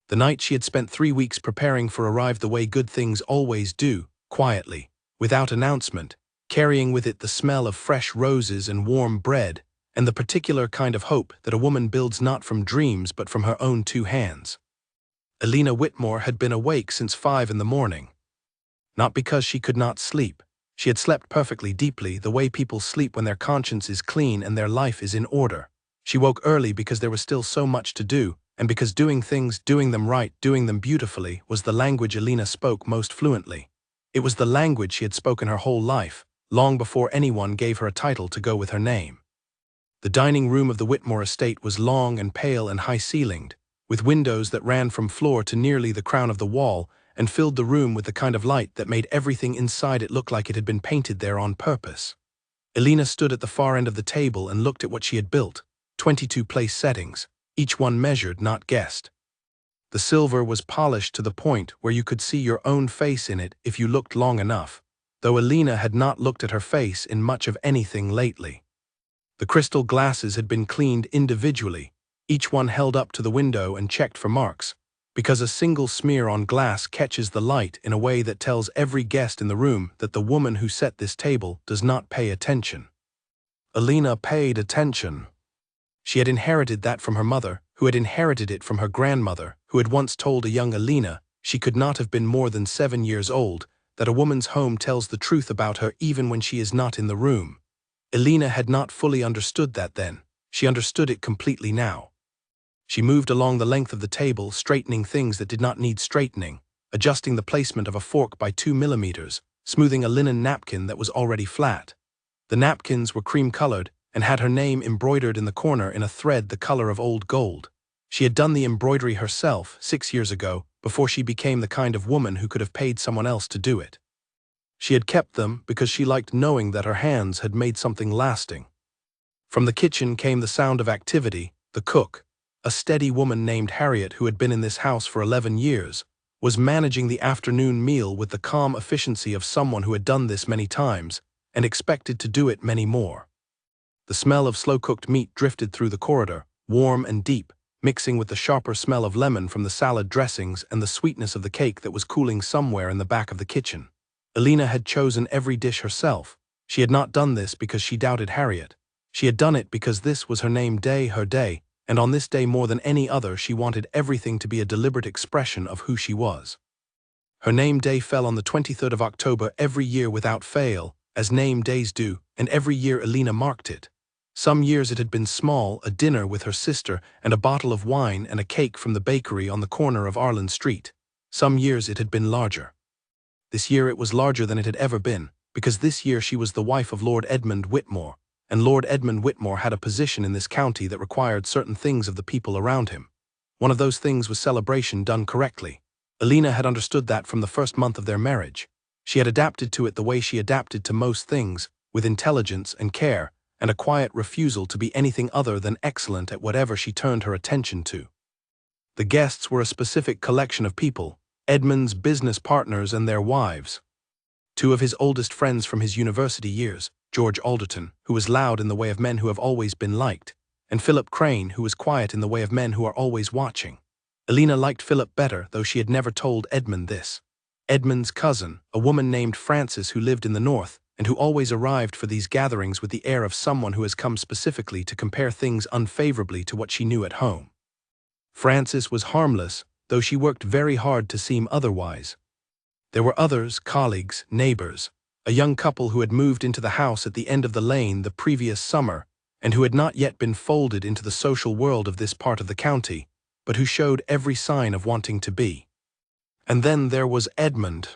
The night she had spent 3 weeks preparing for arrived the way good things always do, quietly, without announcement, carrying with it the smell of fresh roses and warm bread, and the particular kind of hope that a woman builds not from dreams but from her own 2 hands. Elena Whitmore had been awake since 5 in the morning. Not because she could not sleep. She had slept perfectly deeply, the way people sleep when their conscience is clean and their life is in order. She woke early because there was still so much to do, and because doing things, doing them right, doing them beautifully, was the language Elena spoke most fluently. It was the language she had spoken her whole life, long before anyone gave her a title to go with her name. The dining room of the Whitmore estate was long and pale and high-ceilinged, with windows that ran from floor to nearly the crown of the wall, and filled the room with the kind of light that made everything inside it look like it had been painted there on purpose. Elena stood at the far end of the table and looked at what she had built, 22 place settings, each one measured, not guessed. The silver was polished to the point where you could see your own face in it if you looked long enough, though Elena had not looked at her face in much of anything lately. The crystal glasses had been cleaned individually, each one held up to the window and checked for marks, because a single smear on glass catches the light in a way that tells every guest in the room that the woman who set this table does not pay attention. Elena paid attention. She had inherited that from her mother, who had inherited it from her grandmother, who had once told a young Elena, she could not have been more than 7 years old, that a woman's home tells the truth about her even when she is not in the room. Elena had not fully understood that then. She understood it completely now. She moved along the length of the table, straightening things that did not need straightening, adjusting the placement of a fork by 2 millimeters, smoothing a linen napkin that was already flat. The napkins were cream-colored and had her name embroidered in the corner in a thread the color of old gold. She had done the embroidery herself 6 years ago, before she became the kind of woman who could have paid someone else to do it. She had kept them because she liked knowing that her hands had made something lasting. From the kitchen came the sound of activity. The cook, a steady woman named Harriet who had been in this house for 11 years, was managing the afternoon meal with the calm efficiency of someone who had done this many times and expected to do it many more. The smell of slow-cooked meat drifted through the corridor, warm and deep, mixing with the sharper smell of lemon from the salad dressings and the sweetness of the cake that was cooling somewhere in the back of the kitchen. Elena had chosen every dish herself. She had not done this because she doubted Harriet. She had done it because this was her name day, her day, and on this day more than any other she wanted everything to be a deliberate expression of who she was. Her name day fell on the 23rd of October every year without fail, as name days do, and every year Elena marked it. Some years it had been small, a dinner with her sister and a bottle of wine and a cake from the bakery on the corner of Arlen Street. Some years it had been larger. This year it was larger than it had ever been, because this year she was the wife of Lord Edmund Whitmore, and Lord Edmund Whitmore had a position in this county that required certain things of the people around him. One of those things was celebration done correctly. Elena had understood that from the first month of their marriage. She had adapted to it the way she adapted to most things, with intelligence and care, and a quiet refusal to be anything other than excellent at whatever she turned her attention to. The guests were a specific collection of people, Edmund's business partners and their wives. 2 of his oldest friends from his university years, George Alderton, who was loud in the way of men who have always been liked, and Philip Crane, who was quiet in the way of men who are always watching. Elena liked Philip better, though she had never told Edmund this. Edmund's cousin, a woman named Frances who lived in the north, and who always arrived for these gatherings with the air of someone who has come specifically to compare things unfavorably to what she knew at home. Frances was harmless, though she worked very hard to seem otherwise. There were others, colleagues, neighbors, a young couple who had moved into the house at the end of the lane the previous summer, and who had not yet been folded into the social world of this part of the county, but who showed every sign of wanting to be. And then there was Edmund.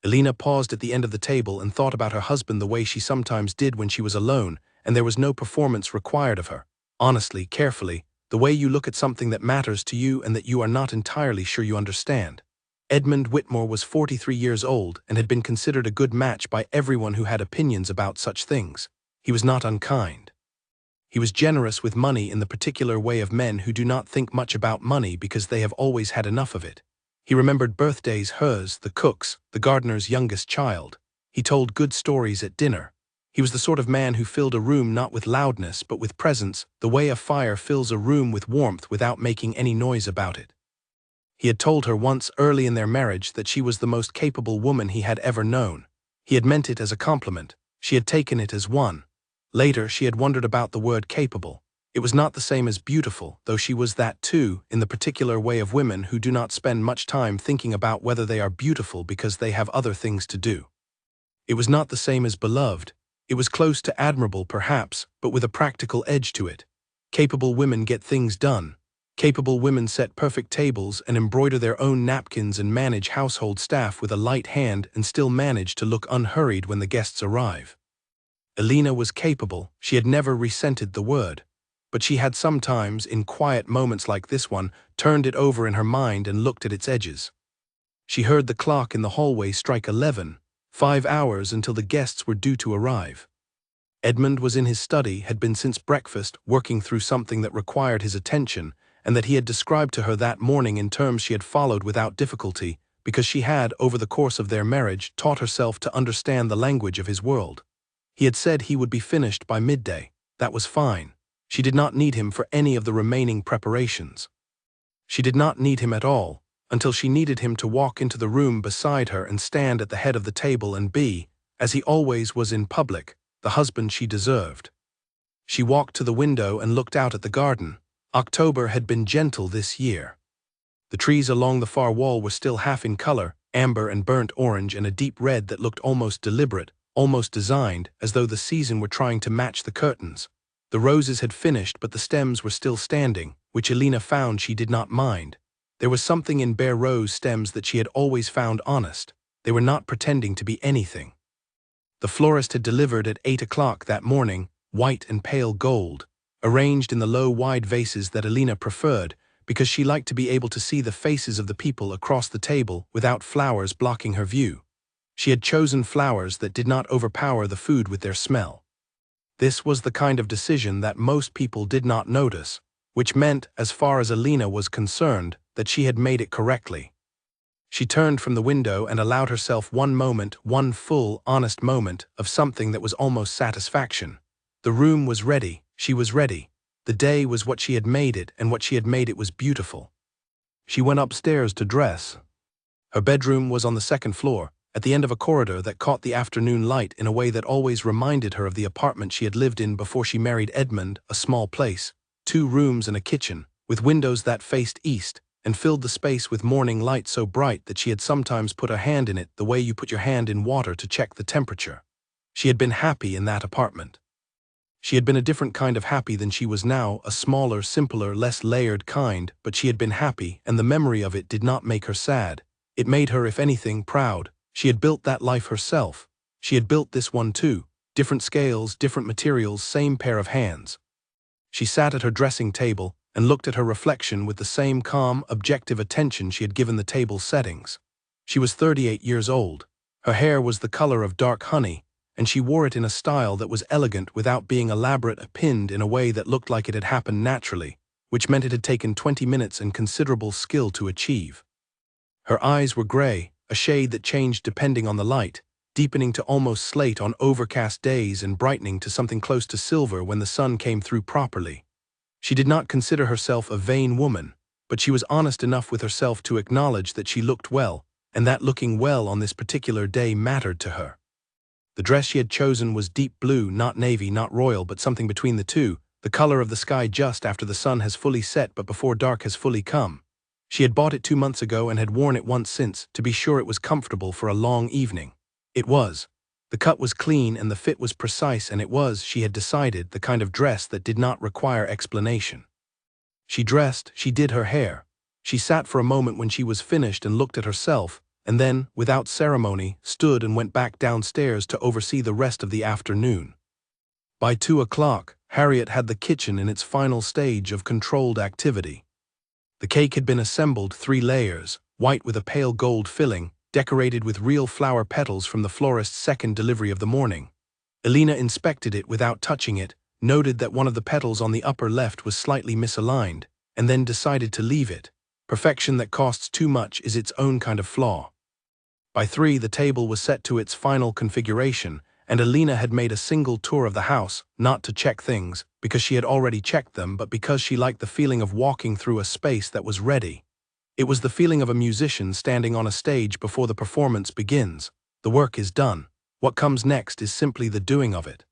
Elena paused at the end of the table and thought about her husband the way she sometimes did when she was alone, and there was no performance required of her. Honestly, carefully, the way you look at something that matters to you and that you are not entirely sure you understand. Edmund Whitmore was 43 years old and had been considered a good match by everyone who had opinions about such things. He was not unkind. He was generous with money in the particular way of men who do not think much about money because they have always had enough of it. He remembered birthdays, hers, the cook's, the gardener's youngest child. He told good stories at dinner. He was the sort of man who filled a room not with loudness but with presence, the way a fire fills a room with warmth without making any noise about it. He had told her once early in their marriage that she was the most capable woman he had ever known. He had meant it as a compliment. She had taken it as one. Later, she had wondered about the word capable. It was not the same as beautiful, though she was that too, in the particular way of women who do not spend much time thinking about whether they are beautiful because they have other things to do. It was not the same as beloved. It was close to admirable, perhaps, but with a practical edge to it. Capable women get things done. Capable women set perfect tables and embroider their own napkins and manage household staff with a light hand and still manage to look unhurried when the guests arrive. Elena was capable. She had never resented the word. But she had sometimes, in quiet moments like this one, turned it over in her mind and looked at its edges. She heard the clock in the hallway strike 11, 5 hours until the guests were due to arrive. Edmund was in his study, had been since breakfast, working through something that required his attention, and that he had described to her that morning in terms she had followed without difficulty, because she had, over the course of their marriage, taught herself to understand the language of his world. He had said he would be finished by midday. That was fine. She did not need him for any of the remaining preparations. She did not need him at all, until she needed him to walk into the room beside her and stand at the head of the table and be, as he always was in public, the husband she deserved. She walked to the window and looked out at the garden. October had been gentle this year. The trees along the far wall were still half in color, amber and burnt orange and a deep red that looked almost deliberate, almost designed, as though the season were trying to match the curtains. The roses had finished, but the stems were still standing, which Elena found she did not mind. There was something in bare rose stems that she had always found honest. They were not pretending to be anything. The florist had delivered at 8 o'clock that morning, white and pale gold, arranged in the low, wide vases that Elena preferred, because she liked to be able to see the faces of the people across the table without flowers blocking her view. She had chosen flowers that did not overpower the food with their smell. This was the kind of decision that most people did not notice, which meant, as far as Elena was concerned, that she had made it correctly. She turned from the window and allowed herself one moment, one full, honest moment, of something that was almost satisfaction. The room was ready. She was ready. The day was what she had made it, and what she had made it was beautiful. She went upstairs to dress. Her bedroom was on the second floor, at the end of a corridor that caught the afternoon light in a way that always reminded her of the apartment she had lived in before she married Edmund, a small place, 2 rooms and a kitchen, with windows that faced east, and filled the space with morning light so bright that she had sometimes put her hand in it the way you put your hand in water to check the temperature. She had been happy in that apartment. She had been a different kind of happy than she was now, a smaller, simpler, less layered kind, but she had been happy, and the memory of it did not make her sad. It made her, if anything, proud. She had built that life herself. She had built this one too. Different scales, different materials, same pair of hands. She sat at her dressing table and looked at her reflection with the same calm, objective attention she had given the table's settings. She was 38 years old. Her hair was the color of dark honey, and she wore it in a style that was elegant without being elaborate, pinned in a way that looked like it had happened naturally, which meant it had taken 20 minutes and considerable skill to achieve. Her eyes were gray, a shade that changed depending on the light, deepening to almost slate on overcast days and brightening to something close to silver when the sun came through properly. She did not consider herself a vain woman, but she was honest enough with herself to acknowledge that she looked well, and that looking well on this particular day mattered to her. The dress she had chosen was deep blue, not navy, not royal, but something between the two, the color of the sky just after the sun has fully set but before dark has fully come. She had bought it 2 months ago and had worn it once since, to be sure it was comfortable for a long evening. It was. The cut was clean and the fit was precise, and it was, she had decided, the kind of dress that did not require explanation. She dressed, she did her hair. She sat for a moment when she was finished and looked at herself, and then, without ceremony, stood and went back downstairs to oversee the rest of the afternoon. By 2 o'clock, Harriet had the kitchen in its final stage of controlled activity. The cake had been assembled 3 layers, white with a pale gold filling, decorated with real flower petals from the florist's second delivery of the morning. Elena inspected it without touching it, noted that one of the petals on the upper left was slightly misaligned, and then decided to leave it. Perfection that costs too much is its own kind of flaw. By 3, the table was set to its final configuration, and Elena had made a single tour of the house, not to check things, because she had already checked them, but because she liked the feeling of walking through a space that was ready. It was the feeling of a musician standing on a stage before the performance begins. The work is done. What comes next is simply the doing of it.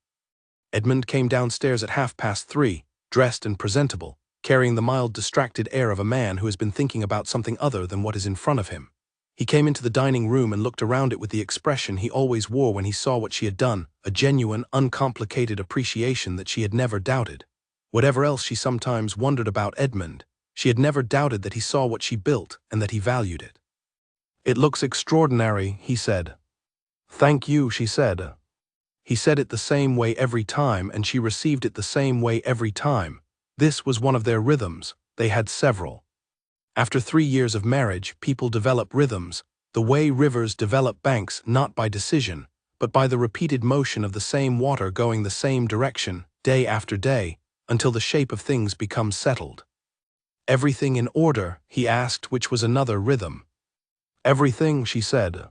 Edmund came downstairs at 3:30, dressed and presentable, carrying the mild, distracted air of a man who has been thinking about something other than what is in front of him. He came into the dining room and looked around it with the expression he always wore when he saw what she had done, a genuine, uncomplicated appreciation that she had never doubted. Whatever else she sometimes wondered about Edmund, she had never doubted that he saw what she built and that he valued it. "It looks extraordinary," he said. "Thank you," she said. He said it the same way every time, and she received it the same way every time. This was one of their rhythms. They had several. After 3 years of marriage, people develop rhythms, the way rivers develop banks, not by decision, but by the repeated motion of the same water going the same direction, day after day, until the shape of things becomes settled. "Everything in order?" he asked, which was another rhythm. "Everything," she said.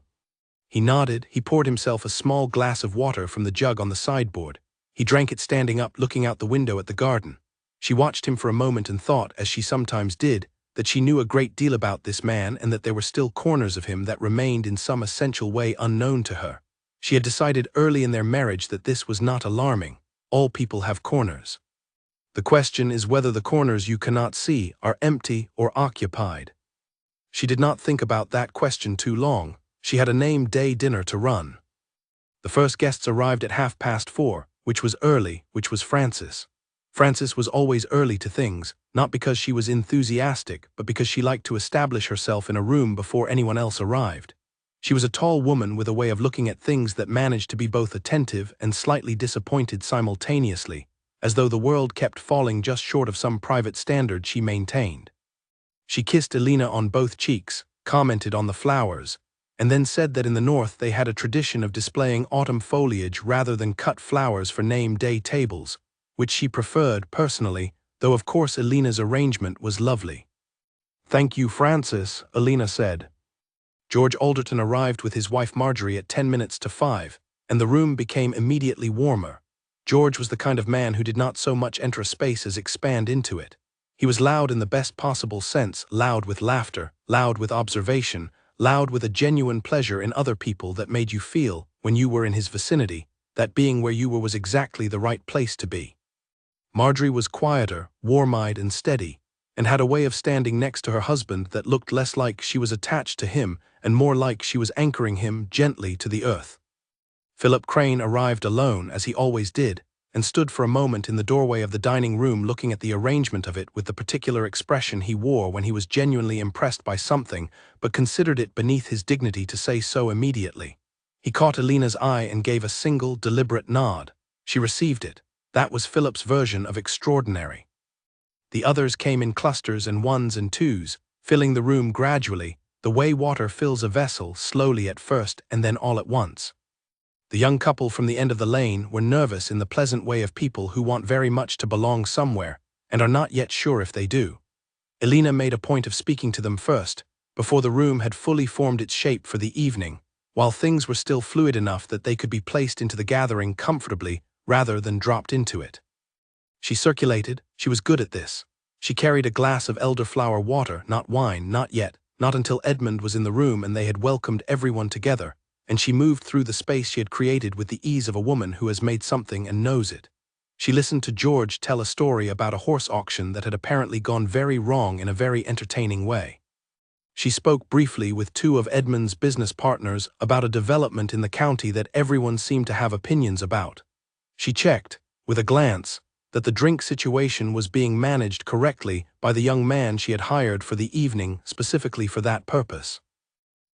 He nodded. He poured himself a small glass of water from the jug on the sideboard. He drank it standing up, looking out the window at the garden. She watched him for a moment and thought, as she sometimes did, that she knew a great deal about this man and that there were still corners of him that remained in some essential way unknown to her. She had decided early in their marriage that this was not alarming. All people have corners. The question is whether the corners you cannot see are empty or occupied. She did not think about that question too long. She had a name-day dinner to run. The first guests arrived at 4:30, which was early, which was Frances. Frances was always early to things, not because she was enthusiastic, but because she liked to establish herself in a room before anyone else arrived. She was a tall woman with a way of looking at things that managed to be both attentive and slightly disappointed simultaneously, as though the world kept falling just short of some private standard she maintained. She kissed Elena on both cheeks, commented on the flowers, and then said that in the north they had a tradition of displaying autumn foliage rather than cut flowers for name-day tables, which she preferred personally, though of course Elena's arrangement was lovely. "Thank you, Frances," Elena said. George Alderton arrived with his wife Marjorie at 10 minutes to 5, and the room became immediately warmer. George was the kind of man who did not so much enter a space as expand into it. He was loud in the best possible sense, loud with laughter, loud with observation, loud with a genuine pleasure in other people that made you feel, when you were in his vicinity, that being where you were was exactly the right place to be. Marjorie was quieter, warm-eyed and steady, and had a way of standing next to her husband that looked less like she was attached to him and more like she was anchoring him gently to the earth. Philip Crane arrived alone, as he always did, and stood for a moment in the doorway of the dining room looking at the arrangement of it with the particular expression he wore when he was genuinely impressed by something, but considered it beneath his dignity to say so immediately. He caught Elena's eye and gave a single, deliberate nod. She received it. That was Philip's version of extraordinary. The others came in clusters and ones and twos, filling the room gradually, the way water fills a vessel, slowly at first and then all at once. The young couple from the end of the lane were nervous in the pleasant way of people who want very much to belong somewhere and are not yet sure if they do. Elena made a point of speaking to them first, before the room had fully formed its shape for the evening, while things were still fluid enough that they could be placed into the gathering comfortably rather than dropped into it. She circulated. She was good at this. She carried a glass of elderflower water, not wine, not yet, not until Edmund was in the room and they had welcomed everyone together, and she moved through the space she had created with the ease of a woman who has made something and knows it. She listened to George tell a story about a horse auction that had apparently gone very wrong in a very entertaining way. She spoke briefly with 2 of Edmund's business partners about a development in the county that everyone seemed to have opinions about. She checked, with a glance, that the drink situation was being managed correctly by the young man she had hired for the evening specifically for that purpose.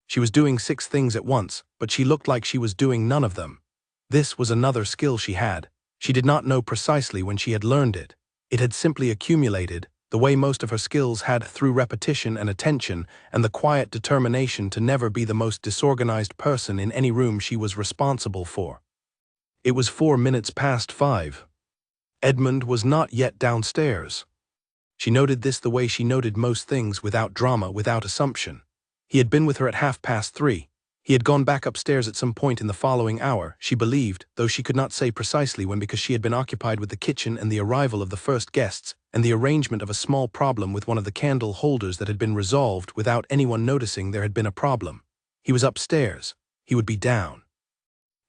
She was doing 6 things at once, but she looked like she was doing none of them. This was another skill she had. She did not know precisely when she had learned it. It had simply accumulated, the way most of her skills had through repetition and attention and the quiet determination to never be the most disorganized person in any room she was responsible for. It was 4 minutes past 5. Edmund was not yet downstairs. She noted this the way she noted most things, without drama, without assumption. He had been with her at 3:30. He had gone back upstairs at some point in the following hour, she believed, though she could not say precisely when, because she had been occupied with the kitchen and the arrival of the first guests and the arrangement of a small problem with one of the candle holders that had been resolved without anyone noticing there had been a problem. He was upstairs. He would be down.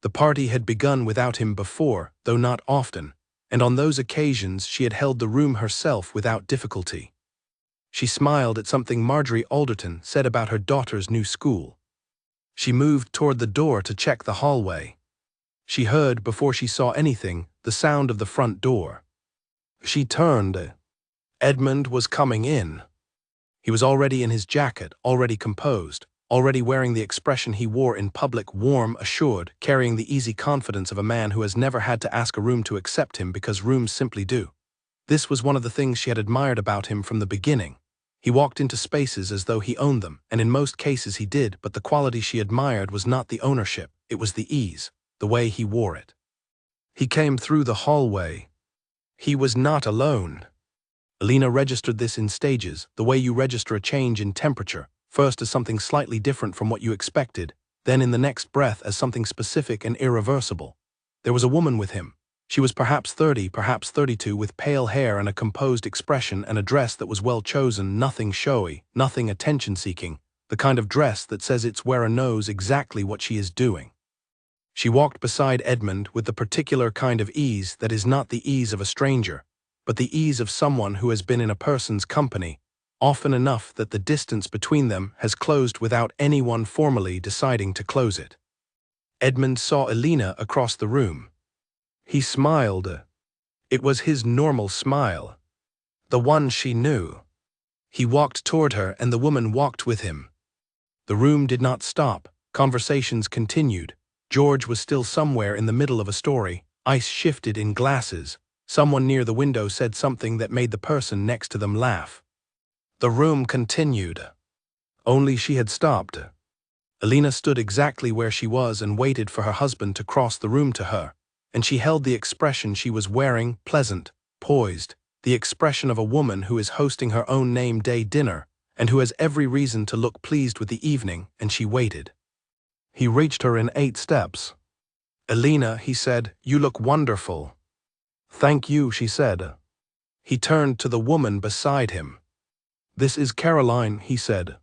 The party had begun without him before, though not often, and on those occasions she had held the room herself without difficulty. She smiled at something Marjorie Alderton said about her daughter's new school. She moved toward the door to check the hallway. She heard, before she saw anything, the sound of the front door. She turned. Edmund was coming in. He was already in his jacket, already composed, already wearing the expression he wore in public, warm, assured, carrying the easy confidence of a man who has never had to ask a room to accept him because rooms simply do. This was one of the things she had admired about him from the beginning. He walked into spaces as though he owned them, and in most cases he did, but the quality she admired was not the ownership, it was the ease, the way he wore it. He came through the hallway. He was not alone. Alina registered this in stages, the way you register a change in temperature, first as something slightly different from what you expected, then in the next breath as something specific and irreversible. There was a woman with him. She was perhaps 30, perhaps 32, with pale hair and a composed expression and a dress that was well chosen, nothing showy, nothing attention-seeking, the kind of dress that says its wearer knows exactly what she is doing. She walked beside Edmund with the particular kind of ease that is not the ease of a stranger, but the ease of someone who has been in a person's company, often enough that the distance between them has closed without anyone formally deciding to close it. Edmund saw Alina across the room. He smiled. It was his normal smile. The one she knew. He walked toward her and the woman walked with him. The room did not stop. Conversations continued. George was still somewhere in the middle of a story. Ice shifted in glasses. Someone near the window said something that made the person next to them laugh. The room continued. Only she had stopped. Alina stood exactly where she was and waited for her husband to cross the room to her, and she held the expression she was wearing, pleasant, poised, the expression of a woman who is hosting her own name day dinner and who has every reason to look pleased with the evening, and she waited. He reached her in 8 steps. "Alina," he said, "you look wonderful." "Thank you," she said. He turned to the woman beside him. "This is Caroline," he said.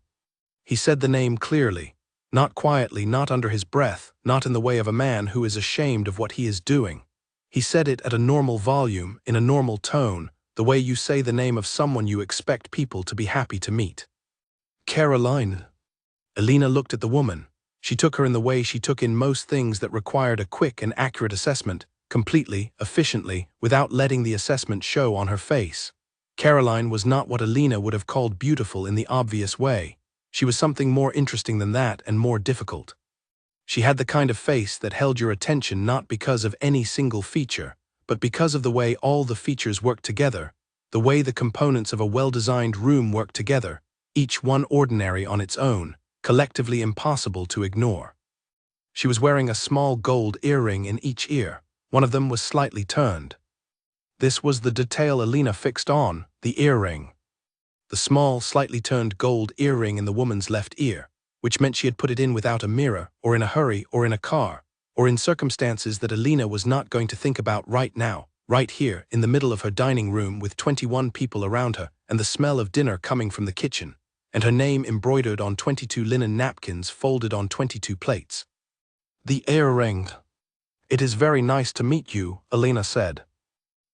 He said the name clearly, not quietly, not under his breath, not in the way of a man who is ashamed of what he is doing. He said it at a normal volume, in a normal tone, the way you say the name of someone you expect people to be happy to meet. "Caroline." Alina looked at the woman. She took her in the way she took in most things that required a quick and accurate assessment, completely, efficiently, without letting the assessment show on her face. Caroline was not what Alina would have called beautiful in the obvious way. She was something more interesting than that and more difficult. She had the kind of face that held your attention not because of any single feature, but because of the way all the features worked together, the way the components of a well-designed room work together, each one ordinary on its own, collectively impossible to ignore. She was wearing a small gold earring in each ear. One of them was slightly turned. This was the detail Alina fixed on, the earring. The small, slightly turned gold earring in the woman's left ear, which meant she had put it in without a mirror, or in a hurry, or in a car, or in circumstances that Alina was not going to think about right now, right here, in the middle of her dining room with 21 people around her, and the smell of dinner coming from the kitchen, and her name embroidered on 22 linen napkins folded on 22 plates. "The earring." "It is very nice to meet you," Alina said.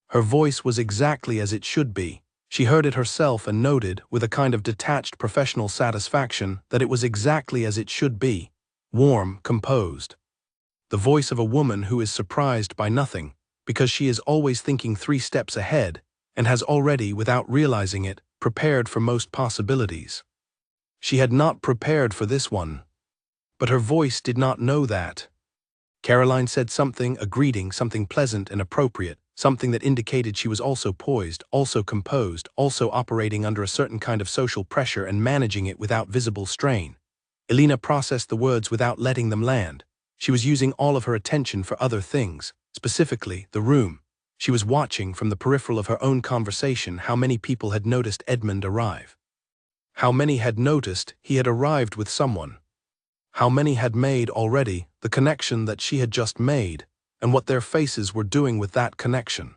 Her voice was exactly as it should be. She heard it herself and noted, with a kind of detached professional satisfaction, that it was exactly as it should be, warm, composed. The voice of a woman who is surprised by nothing, because she is always thinking 3 steps ahead, and has already, without realizing it, prepared for most possibilities. She had not prepared for this one. But her voice did not know that. Caroline said something, a greeting, something pleasant and appropriate, something that indicated she was also poised, also composed, also operating under a certain kind of social pressure and managing it without visible strain. Alina processed the words without letting them land. She was using all of her attention for other things, specifically the room. She was watching from the peripheral of her own conversation how many people had noticed Edmund arrive. How many had noticed he had arrived with someone. How many had made already the connection that she had just made, and what their faces were doing with that connection?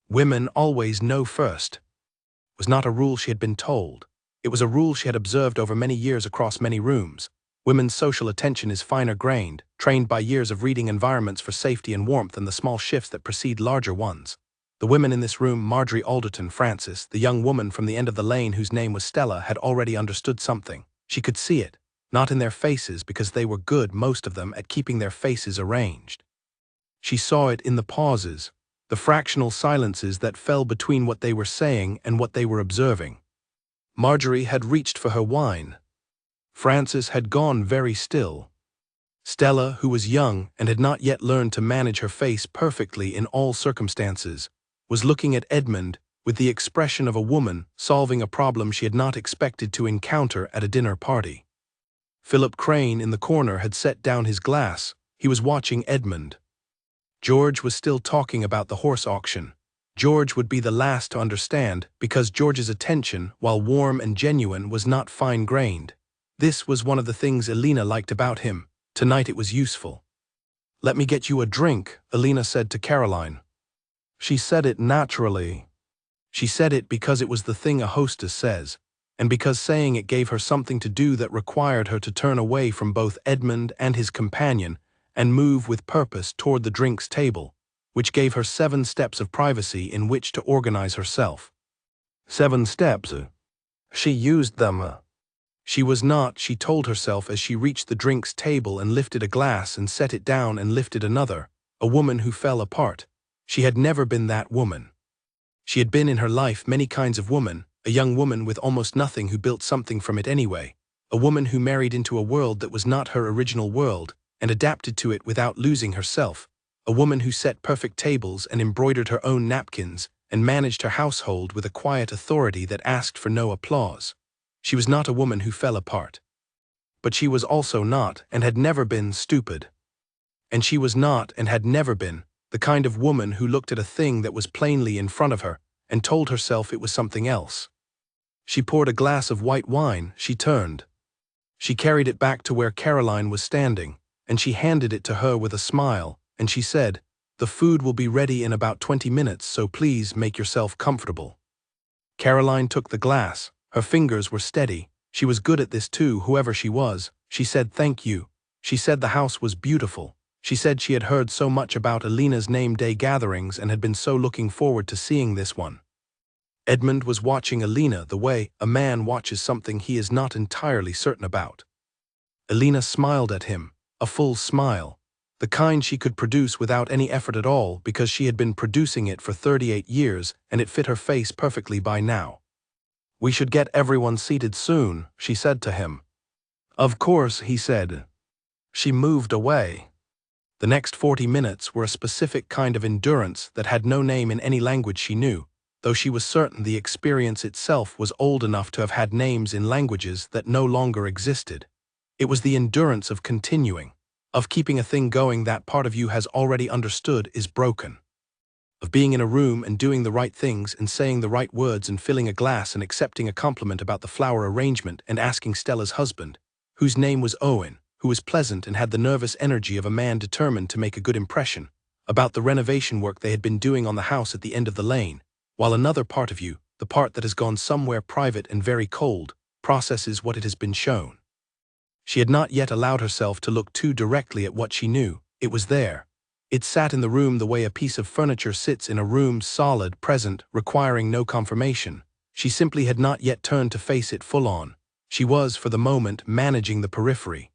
Women always know first. It was not a rule she had been told. It was a rule she had observed over many years across many rooms. Women's social attention is finer-grained, trained by years of reading environments for safety and warmth and the small shifts that precede larger ones. The women in this room, Marjorie Alderton, Frances, the young woman from the end of the lane whose name was Stella, had already understood something. She could see it, not in their faces because they were good, most of them, at keeping their faces arranged. She saw it in the pauses, the fractional silences that fell between what they were saying and what they were observing. Marjorie had reached for her wine. Frances had gone very still. Stella, who was young and had not yet learned to manage her face perfectly in all circumstances, was looking at Edmund with the expression of a woman solving a problem she had not expected to encounter at a dinner party. Philip Crane in the corner had set down his glass. He was watching Edmund. George was still talking about the horse auction. George would be the last to understand because George's attention, while warm and genuine, was not fine-grained. This was one of the things Elena liked about him. Tonight it was useful. "Let me get you a drink," Elena said to Caroline. She said it naturally. She said it because it was the thing a hostess says, and because saying it gave her something to do that required her to turn away from both Edmund and his companion and move with purpose toward the drinks table, which gave her 7 steps of privacy in which to organize herself. 7 steps. She used them. She was not, she told herself as she reached the drinks table and lifted a glass and set it down and lifted another, a woman who fell apart. She had never been that woman. She had been in her life many kinds of woman, a young woman with almost nothing who built something from it anyway, a woman who married into a world that was not her original world and adapted to it without losing herself, a woman who set perfect tables and embroidered her own napkins and managed her household with a quiet authority that asked for no applause. She was not a woman who fell apart. But she was also not, and had never been, stupid. And she was not, and had never been, the kind of woman who looked at a thing that was plainly in front of her and told herself it was something else. She poured a glass of white wine. She turned. She carried it back to where Caroline was standing, and she handed it to her with a smile, and she said, "The food will be ready in about 20 minutes, so please make yourself comfortable." Caroline took the glass. Her fingers were steady. She was good at this too, whoever she was. She said thank you. She said the house was beautiful. She said she had heard so much about Elena's name day gatherings and had been so looking forward to seeing this one. Edmund was watching Elena the way a man watches something he is not entirely certain about. Elena smiled at him, a full smile, the kind she could produce without any effort at all because she had been producing it for 38 years and it fit her face perfectly by now. "We should get everyone seated soon," she said to him. "Of course," he said. She moved away. The next 40 minutes were a specific kind of endurance that had no name in any language she knew, though she was certain the experience itself was old enough to have had names in languages that no longer existed. It was the endurance of continuing, of keeping a thing going that part of you has already understood is broken, of being in a room and doing the right things and saying the right words and filling a glass and accepting a compliment about the flower arrangement and asking Stella's husband, whose name was Owen, who was pleasant and had the nervous energy of a man determined to make a good impression, about the renovation work they had been doing on the house at the end of the lane, while another part of you, the part that has gone somewhere private and very cold, processes what it has been shown. She had not yet allowed herself to look too directly at what she knew. It was there. It sat in the room the way a piece of furniture sits in a room, solid, present, requiring no confirmation. She simply had not yet turned to face it full on. She was, for the moment, managing the periphery,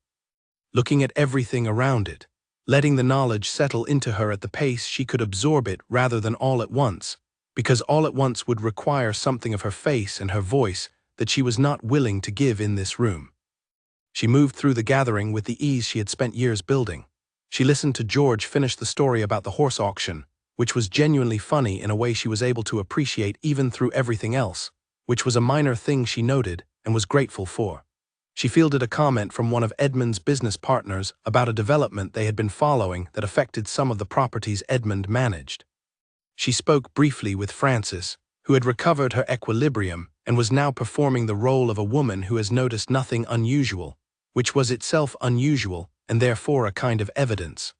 looking at everything around it, letting the knowledge settle into her at the pace she could absorb it rather than all at once, because all at once would require something of her face and her voice that she was not willing to give in this room. She moved through the gathering with the ease she had spent years building. She listened to George finish the story about the horse auction, which was genuinely funny in a way she was able to appreciate even through everything else, which was a minor thing she noted and was grateful for. She fielded a comment from one of Edmund's business partners about a development they had been following that affected some of the properties Edmund managed. She spoke briefly with Frances, who had recovered her equilibrium and was now performing the role of a woman who has noticed nothing unusual, which was itself unusual and therefore a kind of evidence.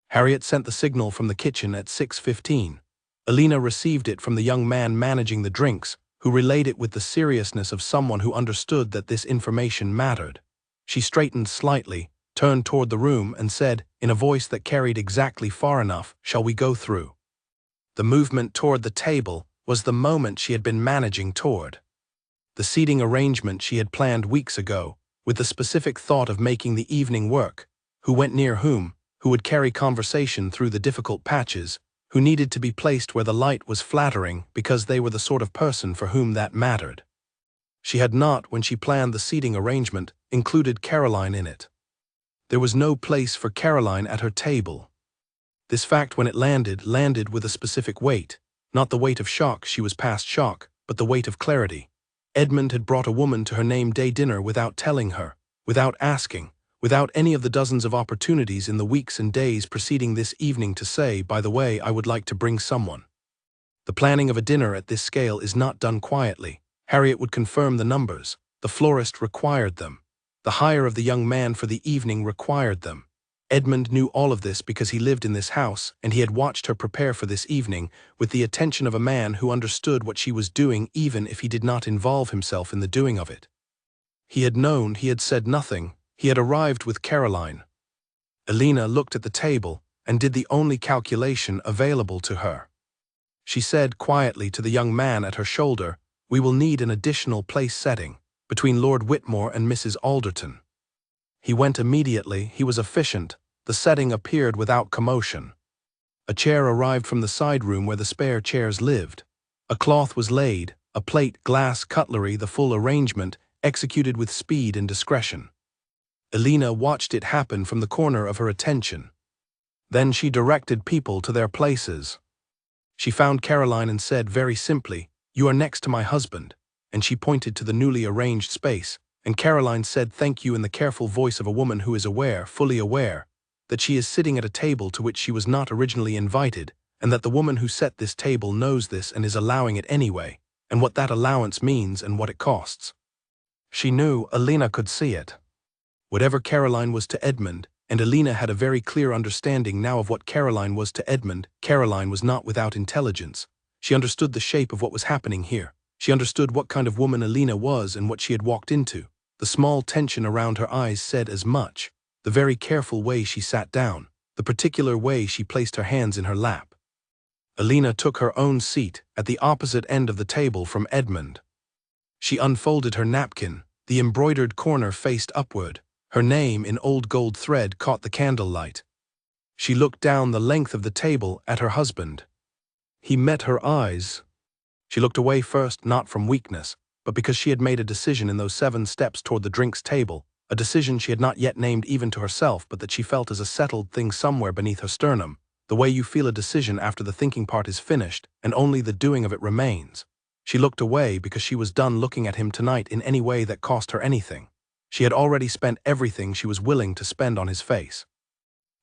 Harriet sent the signal from the kitchen at 6:15. Alina received it from the young man managing the drinks, who relayed it with the seriousness of someone who understood that this information mattered. She straightened slightly, turned toward the room, and said, in a voice that carried exactly far enough, "Shall we go through?" The movement toward the table was the moment she had been managing toward. The seating arrangement she had planned weeks ago, with the specific thought of making the evening work, who went near whom, who would carry conversation through the difficult patches, who needed to be placed where the light was flattering because they were the sort of person for whom that mattered. She had not, when she planned the seating arrangement, included Caroline in it. There was no place for Caroline at her table. This fact, when it landed with a specific weight, not the weight of shock, she was past shock, but the weight of clarity. Edmund had brought a woman to her name-day dinner without telling her, without asking, without any of the dozens of opportunities in the weeks and days preceding this evening to say, "By the way, I would like to bring someone." The planning of a dinner at this scale is not done quietly. Harriet would confirm the numbers. The florist required them. The hire of the young man for the evening required them. Edmund knew all of this because he lived in this house, and he had watched her prepare for this evening with the attention of a man who understood what she was doing even if he did not involve himself in the doing of it. He had known, he had said nothing. He had arrived with Caroline. Alina looked at the table and did the only calculation available to her. She said quietly to the young man at her shoulder, "We will need an additional place setting between Lord Whitmore and Mrs. Alderton." He went immediately. He was efficient. The setting appeared without commotion. A chair arrived from the side room where the spare chairs lived. A cloth was laid, a plate, glass, cutlery, the full arrangement, executed with speed and discretion. Alina watched it happen from the corner of her attention. Then she directed people to their places. She found Caroline and said very simply, "You are next to my husband," and she pointed to the newly arranged space, and Caroline said thank you in the careful voice of a woman who is aware, fully aware, that she is sitting at a table to which she was not originally invited, and that the woman who set this table knows this and is allowing it anyway, and what that allowance means and what it costs. She knew, Alina could see it. Whatever Caroline was to Edmund, and Alina had a very clear understanding now of what Caroline was to Edmund, Caroline was not without intelligence. She understood the shape of what was happening here. She understood what kind of woman Alina was and what she had walked into. The small tension around her eyes said as much. The very careful way she sat down, the particular way she placed her hands in her lap. Alina took her own seat at the opposite end of the table from Edmund. She unfolded her napkin. The embroidered corner faced upward. Her name in old gold thread caught the candlelight. She looked down the length of the table at her husband. He met her eyes. She looked away first, not from weakness, but because she had made a decision in those 7 steps toward the drinks table, a decision she had not yet named even to herself, but that she felt as a settled thing somewhere beneath her sternum, the way you feel a decision after the thinking part is finished and only the doing of it remains. She looked away because she was done looking at him tonight in any way that cost her anything. She had already spent everything she was willing to spend on his face.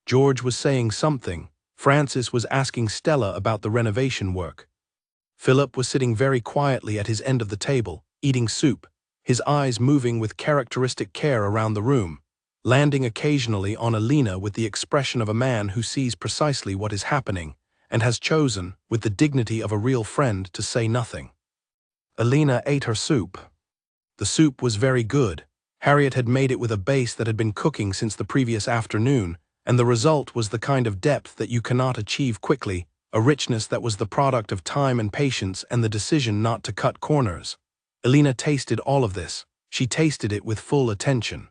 George was saying something. Francis was asking Stella about the renovation work. Philip was sitting very quietly at his end of the table, eating soup, his eyes moving with characteristic care around the room, landing occasionally on Alina with the expression of a man who sees precisely what is happening and has chosen, with the dignity of a real friend, to say nothing. Alina ate her soup. The soup was very good. Harriet had made it with a base that had been cooking since the previous afternoon, and the result was the kind of depth that you cannot achieve quickly, a richness that was the product of time and patience and the decision not to cut corners. Alina tasted all of this. She tasted it with full attention.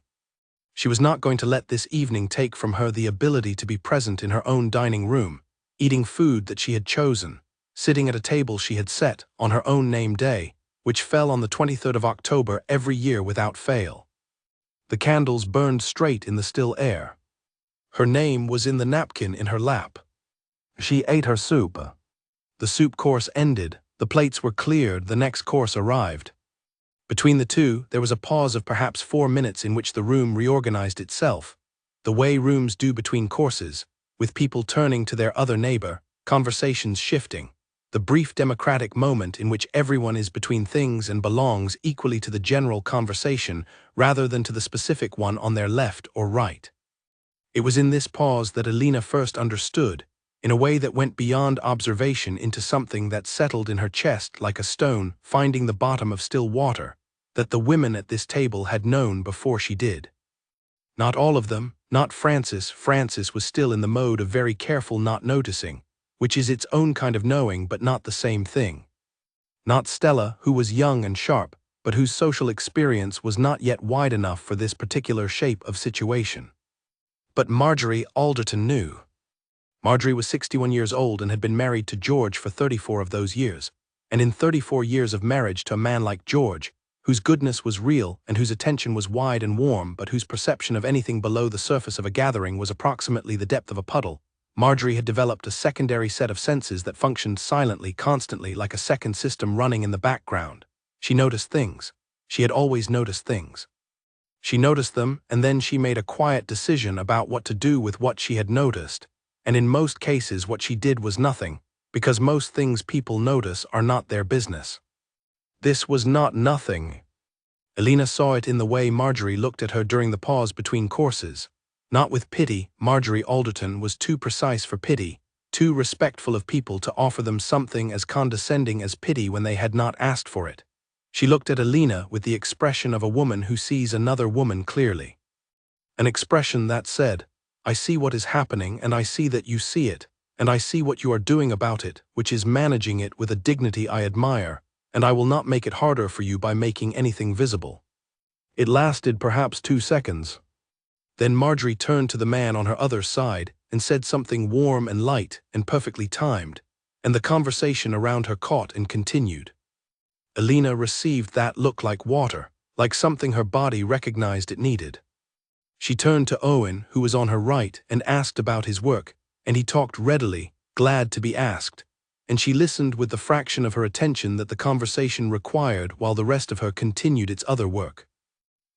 She was not going to let this evening take from her the ability to be present in her own dining room, eating food that she had chosen, sitting at a table she had set on her own name day, which fell on the 23rd of October every year without fail. The candles burned straight in the still air. Her name was in the napkin in her lap. She ate her soup. The soup course ended, the plates were cleared, the next course arrived. Between the two, there was a pause of perhaps 4 minutes in which the room reorganized itself, the way rooms do between courses, with people turning to their other neighbor, conversations shifting. the brief democratic moment in which everyone is between things and belongs equally to the general conversation rather than to the specific one on their left or right. It was in this pause that Alina first understood, in a way that went beyond observation into something that settled in her chest like a stone finding the bottom of still water, that the women at this table had known before she did. Not all of them, not Frances. Frances was still in the mode of very careful not noticing, which is its own kind of knowing but not the same thing. Not Stella, who was young and sharp, but whose social experience was not yet wide enough for this particular shape of situation. But Marjorie Alderton knew. Marjorie was 61 years old and had been married to George for 34 of those years, and in 34 years of marriage to a man like George, whose goodness was real and whose attention was wide and warm but whose perception of anything below the surface of a gathering was approximately the depth of a puddle, Marjorie had developed a secondary set of senses that functioned silently, constantly, like a second system running in the background. She noticed things. She had always noticed things. She noticed them, and then she made a quiet decision about what to do with what she had noticed, and in most cases what she did was nothing, because most things people notice are not their business. This was not nothing. Alina saw it in the way Marjorie looked at her during the pause between courses. Not with pity. Marjorie Alderton was too precise for pity, too respectful of people to offer them something as condescending as pity when they had not asked for it. She looked at Alina with the expression of a woman who sees another woman clearly. An expression that said, "I see what is happening and I see that you see it, and I see what you are doing about it, which is managing it with a dignity I admire, and I will not make it harder for you by making anything visible." It lasted perhaps 2 seconds. Then Marjorie turned to the man on her other side and said something warm and light and perfectly timed, and the conversation around her caught and continued. Alina received that look like water, like something her body recognized it needed. She turned to Owen, who was on her right, and asked about his work, and he talked readily, glad to be asked, and she listened with the fraction of her attention that the conversation required while the rest of her continued its other work.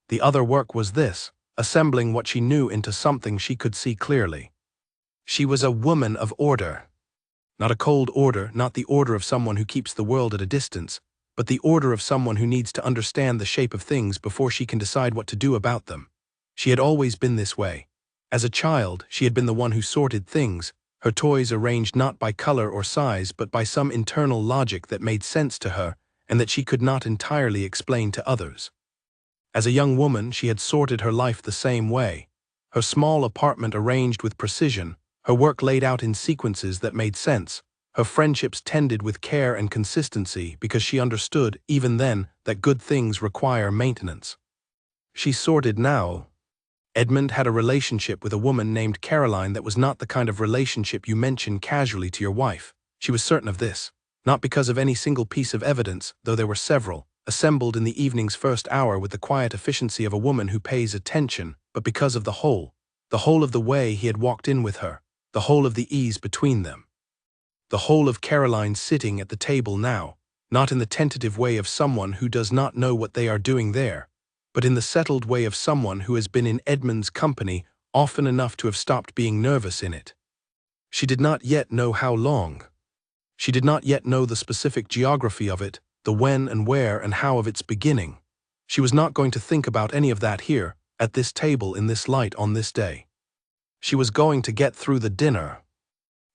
The other work was this, assembling what she knew into something she could see clearly. She was a woman of order. Not a cold order, not the order of someone who keeps the world at a distance, but the order of someone who needs to understand the shape of things before she can decide what to do about them. She had always been this way. As a child, she had been the one who sorted things, her toys arranged not by color or size but by some internal logic that made sense to her and that she could not entirely explain to others. As a young woman, she had sorted her life the same way. Her small apartment arranged with precision, her work laid out in sequences that made sense, her friendships tended with care and consistency because she understood, even then, that good things require maintenance. She sorted now. Edmund had a relationship with a woman named Caroline that was not the kind of relationship you mention casually to your wife. She was certain of this, not because of any single piece of evidence, though there were several, assembled in the evening's first hour with the quiet efficiency of a woman who pays attention, but because of the whole of the way he had walked in with her, the whole of the ease between them. The whole of Caroline sitting at the table now, not in the tentative way of someone who does not know what they are doing there, but in the settled way of someone who has been in Edmund's company often enough to have stopped being nervous in it. She did not yet know how long. She did not yet know the specific geography of it, the when and where and how of its beginning. She was not going to think about any of that here, at this table in this light on this day. She was going to get through the dinner.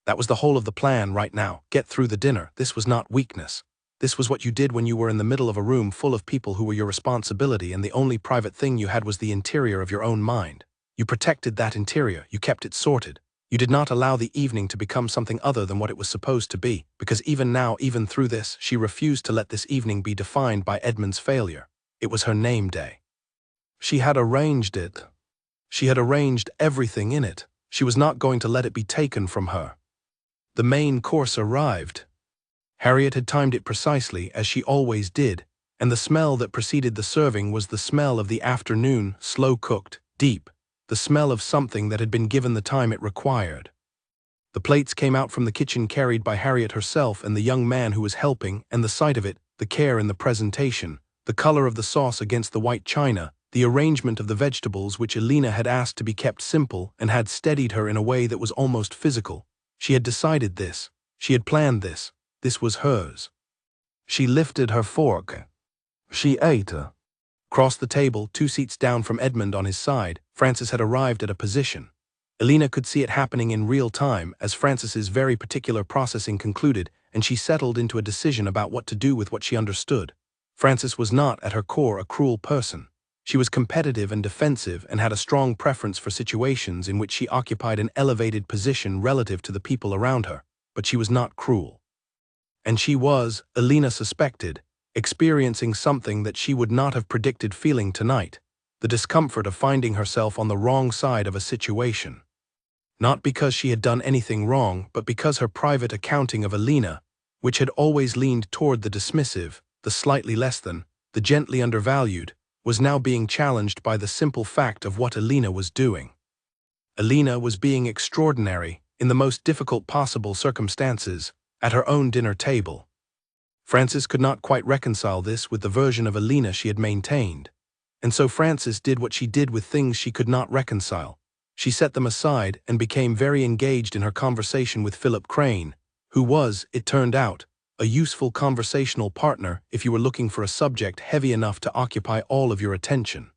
That was the whole of the plan right now, get through the dinner. This was not weakness. This was what you did when you were in the middle of a room full of people who were your responsibility and the only private thing you had was the interior of your own mind. You protected that interior, you kept it sorted. You did not allow the evening to become something other than what it was supposed to be, because even now, even through this, she refused to let this evening be defined by Edmund's failure. It was her name day. She had arranged it. She had arranged everything in it. She was not going to let it be taken from her. The main course arrived. Harriet had timed it precisely, as she always did, and the smell that preceded the serving was the smell of the afternoon, slow-cooked, deep, the smell of something that had been given the time it required. The plates came out from the kitchen carried by Harriet herself and the young man who was helping, and the sight of it, the care in the presentation, the color of the sauce against the white china, the arrangement of the vegetables which Alina had asked to be kept simple and had steadied her in a way that was almost physical. She had decided this. She had planned this. This was hers. She lifted her fork. She ate her. Across the table, 2 seats down from Edmund on his side, Francis had arrived at a position. Elena could see it happening in real time as Francis's very particular processing concluded, and she settled into a decision about what to do with what she understood. Francis was not, at her core, a cruel person. She was competitive and defensive and had a strong preference for situations in which she occupied an elevated position relative to the people around her, but she was not cruel. And she was, Elena suspected, experiencing something that she would not have predicted feeling tonight, the discomfort of finding herself on the wrong side of a situation. Not because she had done anything wrong, but because her private accounting of Elena, which had always leaned toward the dismissive, the slightly less than, the gently undervalued, was now being challenged by the simple fact of what Elena was doing. Elena was being extraordinary, in the most difficult possible circumstances, at her own dinner table. Francis could not quite reconcile this with the version of Elena she had maintained, and so Francis did what she did with things she could not reconcile. She set them aside and became very engaged in her conversation with Philip Crane, who was, it turned out, a useful conversational partner if you were looking for a subject heavy enough to occupy all of your attention.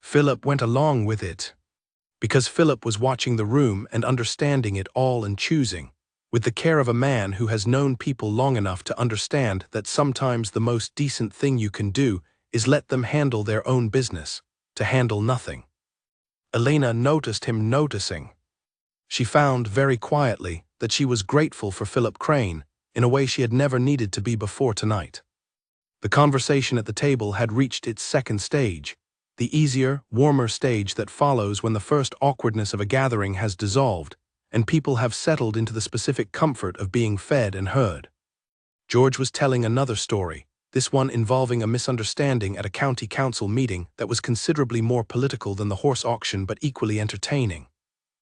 Philip went along with it, because Philip was watching the room and understanding it all and choosing, with the care of a man who has known people long enough to understand that sometimes the most decent thing you can do is let them handle their own business, to handle nothing. Elena noticed him noticing. She found, very quietly, that she was grateful for Philip Crane, in a way she had never needed to be before tonight. The conversation at the table had reached its second stage, the easier, warmer stage that follows when the first awkwardness of a gathering has dissolved, and people have settled into the specific comfort of being fed and heard. George was telling another story, this one involving a misunderstanding at a county council meeting that was considerably more political than the horse auction but equally entertaining.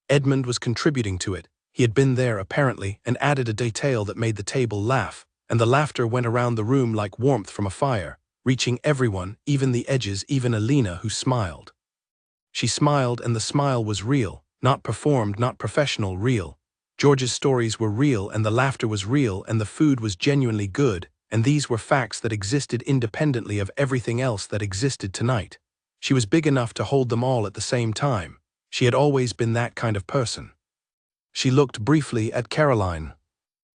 Edmund was contributing to it. He had been there, apparently, and added a detail that made the table laugh, and the laughter went around the room like warmth from a fire, reaching everyone, even the edges, even Elena, who smiled. She smiled, and the smile was real, not performed, not professional, real. George's stories were real, and the laughter was real, and the food was genuinely good, and these were facts that existed independently of everything else that existed tonight. She was big enough to hold them all at the same time. She had always been that kind of person. She looked briefly at Caroline.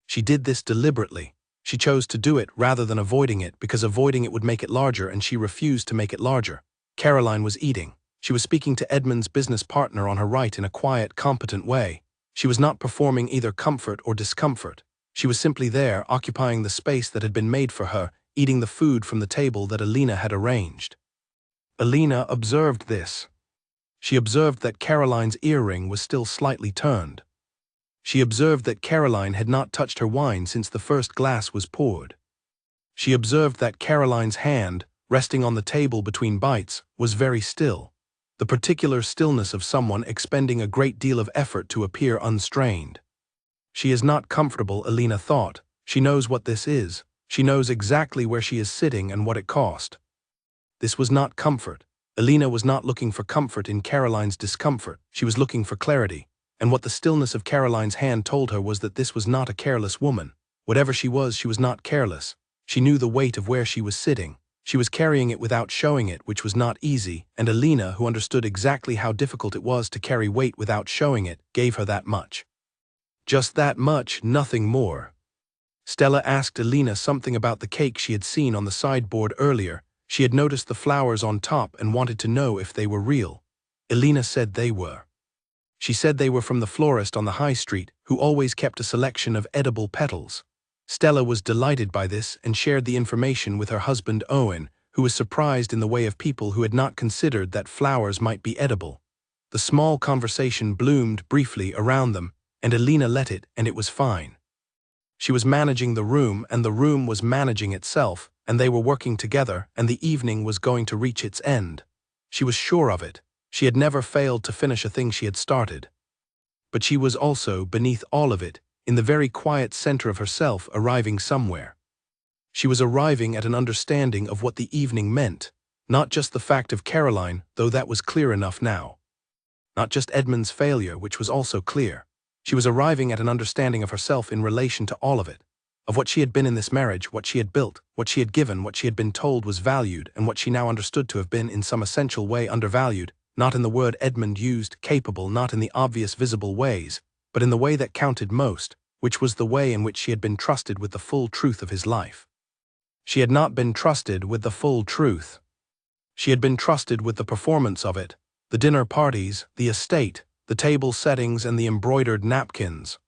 She did this deliberately. She chose to do it rather than avoiding it, because avoiding it would make it larger, and she refused to make it larger. Caroline was eating. She was speaking to Edmund's business partner on her right in a quiet, competent way. She was not performing either comfort or discomfort. She was simply there, occupying the space that had been made for her, eating the food from the table that Elena had arranged. Elena observed this. She observed that Caroline's earring was still slightly turned. She observed that Caroline had not touched her wine since the first glass was poured. She observed that Caroline's hand, resting on the table between bites, was very still, the particular stillness of someone expending a great deal of effort to appear unstrained. She is not comfortable, Elena thought. She knows what this is. She knows exactly where she is sitting and what it cost. This was not comfort. Elena was not looking for comfort in Caroline's discomfort. She was looking for clarity. And what the stillness of Caroline's hand told her was that this was not a careless woman. Whatever she was not careless. She knew the weight of where she was sitting. She was carrying it without showing it, which was not easy, and Elena, who understood exactly how difficult it was to carry weight without showing it, gave her that much. Just that much, nothing more. Stella asked Elena something about the cake she had seen on the sideboard earlier. She had noticed the flowers on top and wanted to know if they were real. Elena said they were. She said they were from the florist on the high street, who always kept a selection of edible petals. Stella was delighted by this and shared the information with her husband Owen, who was surprised in the way of people who had not considered that flowers might be edible. The small conversation bloomed briefly around them, and Elena let it, and it was fine. She was managing the room, and the room was managing itself, and they were working together, and the evening was going to reach its end. She was sure of it. She had never failed to finish a thing she had started. But she was also, beneath all of it, in the very quiet center of herself, arriving somewhere. She was arriving at an understanding of what the evening meant, not just the fact of Caroline, though that was clear enough now. Not just Edmund's failure, which was also clear. She was arriving at an understanding of herself in relation to all of it. of what she had been in this marriage, what she had built, what she had given, what she had been told was valued, and what she now understood to have been in some essential way undervalued, not in the word Edmund used, capable, not in the obvious visible ways, but in the way that counted most, which was the way in which she had been trusted with the full truth of his life. She had not been trusted with the full truth. She had been trusted with the performance of it, the dinner parties, the estate, the table settings, and the embroidered napkins.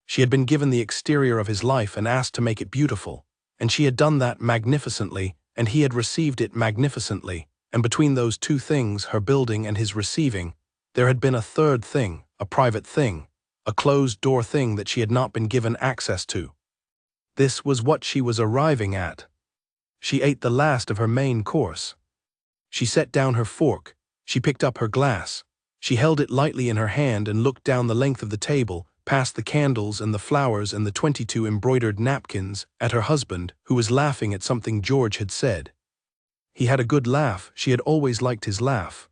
She had been given the exterior of his life and asked to make it beautiful, and she had done that magnificently, and he had received it magnificently, and between those two things, her building and his receiving, there had been a third thing, a private thing, a closed-door thing that she had not been given access to. This was what she was arriving at. She ate the last of her main course. She set down her fork, she picked up her glass, she held it lightly in her hand and looked down the length of the table, past the candles and the flowers and the 22 embroidered napkins, at her husband, who was laughing at something George had said. He had a good laugh, she had always liked his laugh.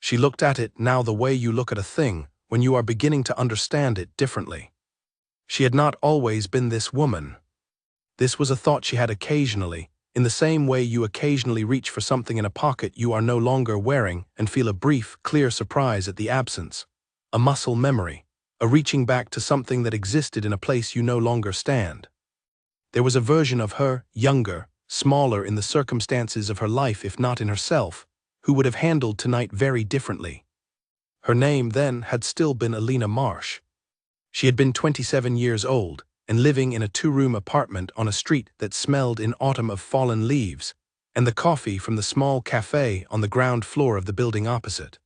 She looked at it now the way you look at a thing, when you are beginning to understand it differently. She had not always been this woman. This was a thought she had occasionally, in the same way you occasionally reach for something in a pocket you are no longer wearing and feel a brief, clear surprise at the absence, a muscle memory, a reaching back to something that existed in a place you no longer stand. There was a version of her, younger, smaller in the circumstances of her life if not in herself, who would have handled tonight very differently. Her name then had still been Elena Marsh. She had been 27 years old, and living in a two-room apartment on a street that smelled in autumn of fallen leaves, and the coffee from the small cafe on the ground floor of the building opposite.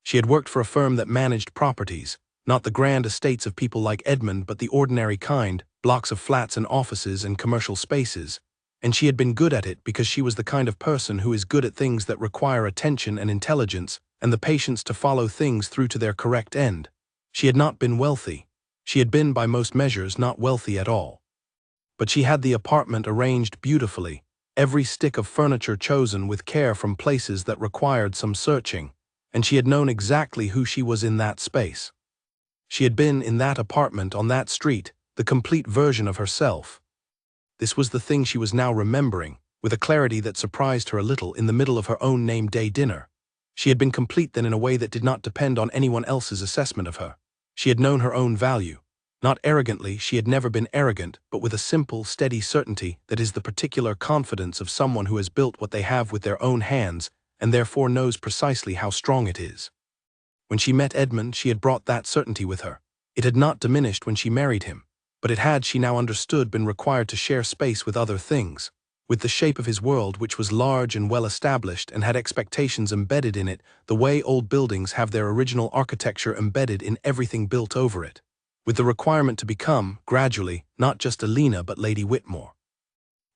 She had worked for a firm that managed properties, not the grand estates of people like Edmund but the ordinary kind, blocks of flats and offices and commercial spaces, and she had been good at it because she was the kind of person who is good at things that require attention and intelligence and the patience to follow things through to their correct end. She had not been wealthy. She had been by most measures not wealthy at all. But she had the apartment arranged beautifully, every stick of furniture chosen with care from places that required some searching, and she had known exactly who she was in that space. She had been in that apartment on that street, the complete version of herself. This was the thing she was now remembering, with a clarity that surprised her a little in the middle of her own name day dinner. She had been complete then in a way that did not depend on anyone else's assessment of her. She had known her own value. Not arrogantly, she had never been arrogant, but with a simple, steady certainty that is the particular confidence of someone who has built what they have with their own hands and therefore knows precisely how strong it is. When she met Edmund, she had brought that certainty with her. It had not diminished when she married him, but it had, she now understood, been required to share space with other things, with the shape of his world which was large and well established and had expectations embedded in it, the way old buildings have their original architecture embedded in everything built over it, with the requirement to become, gradually, not just Elena but Lady Whitmore.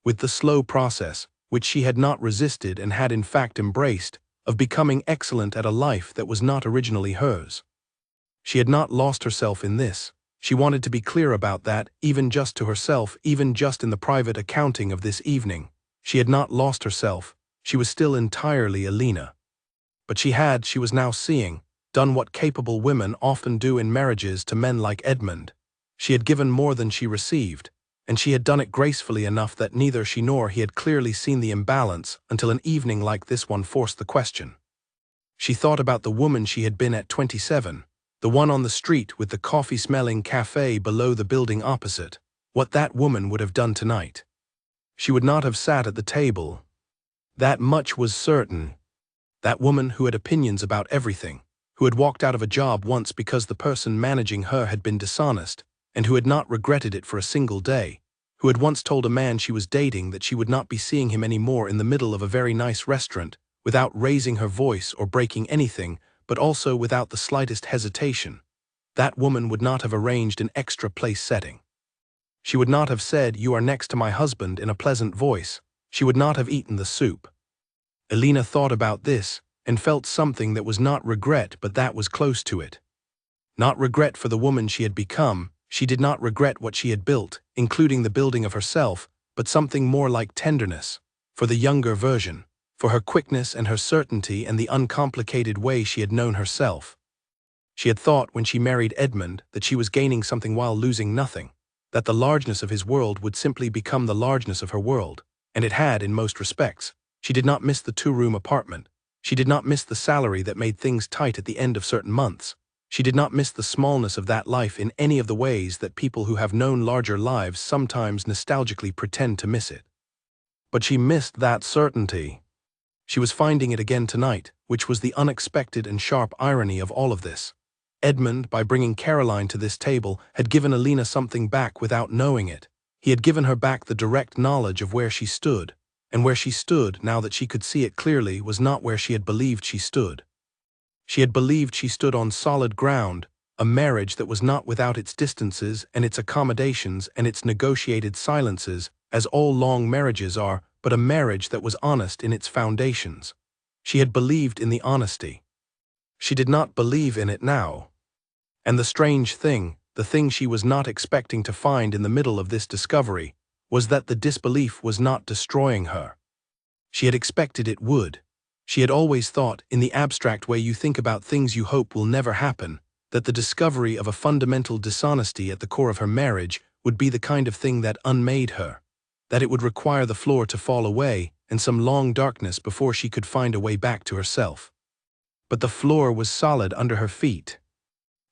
With the slow process, which she had not resisted and had in fact embraced, of becoming excellent at a life that was not originally hers. She had not lost herself in this. She wanted to be clear about that, even just to herself, even just in the private accounting of this evening. She had not lost herself. She was still entirely Elena. But she was now seeing, done what capable women often do in marriages to men like Edmund. She had given more than she received, and she had done it gracefully enough that neither she nor he had clearly seen the imbalance until an evening like this one forced the question. She thought about the woman she had been at 27. The one on the street with the coffee-smelling cafe below the building opposite, what that woman would have done tonight. She would not have sat at the table. That much was certain. That woman who had opinions about everything, who had walked out of a job once because the person managing her had been dishonest, and who had not regretted it for a single day, who had once told a man she was dating that she would not be seeing him any more in the middle of a very nice restaurant, without raising her voice or breaking anything, but also without the slightest hesitation. That woman would not have arranged an extra place setting. She would not have said, "You are next to my husband," in a pleasant voice. She would not have eaten the soup. Elena thought about this, and felt something that was not regret but that was close to it. Not regret for the woman she had become, she did not regret what she had built, including the building of herself, but something more like tenderness, for the younger version, for her quickness and her certainty and the uncomplicated way she had known herself. She had thought when she married Edmund that she was gaining something while losing nothing. that the largeness of his world would simply become the largeness of her world, and it had in most respects. She did not miss the two-room apartment. She did not miss the salary that made things tight at the end of certain months. She did not miss the smallness of that life in any of the ways that people who have known larger lives sometimes nostalgically pretend to miss it. But she missed that certainty. She was finding it again tonight, which was the unexpected and sharp irony of all of this. Edmund, by bringing Caroline to this table, had given Alina something back without knowing it. He had given her back the direct knowledge of where she stood, and where she stood, now that she could see it clearly, was not where she had believed she stood. She had believed she stood on solid ground, a marriage that was not without its distances and its accommodations and its negotiated silences, as all long marriages are, but a marriage that was honest in its foundations. She had believed in the honesty. She did not believe in it now. And the strange thing, the thing she was not expecting to find in the middle of this discovery, was that the disbelief was not destroying her. She had expected it would. She had always thought, in the abstract way you think about things you hope will never happen, that the discovery of a fundamental dishonesty at the core of her marriage would be the kind of thing that unmade her, that it would require the floor to fall away and some long darkness before she could find a way back to herself. But the floor was solid under her feet.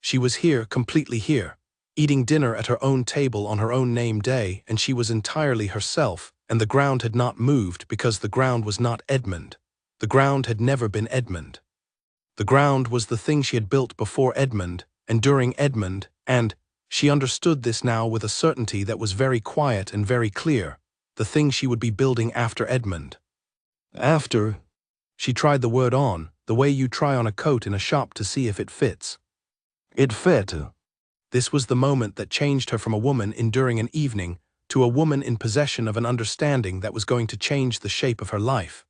She was here, completely here, eating dinner at her own table on her own name day, and she was entirely herself, and the ground had not moved because the ground was not Edmund. The ground had never been Edmund. The ground was the thing she had built before Edmund, and during Edmund, and she understood this now with a certainty that was very quiet and very clear, the thing she would be building after Edmund. After, she tried the word on, the way you try on a coat in a shop to see if it fits. It fit. This was the moment that changed her from a woman enduring an evening to a woman in possession of an understanding that was going to change the shape of her life.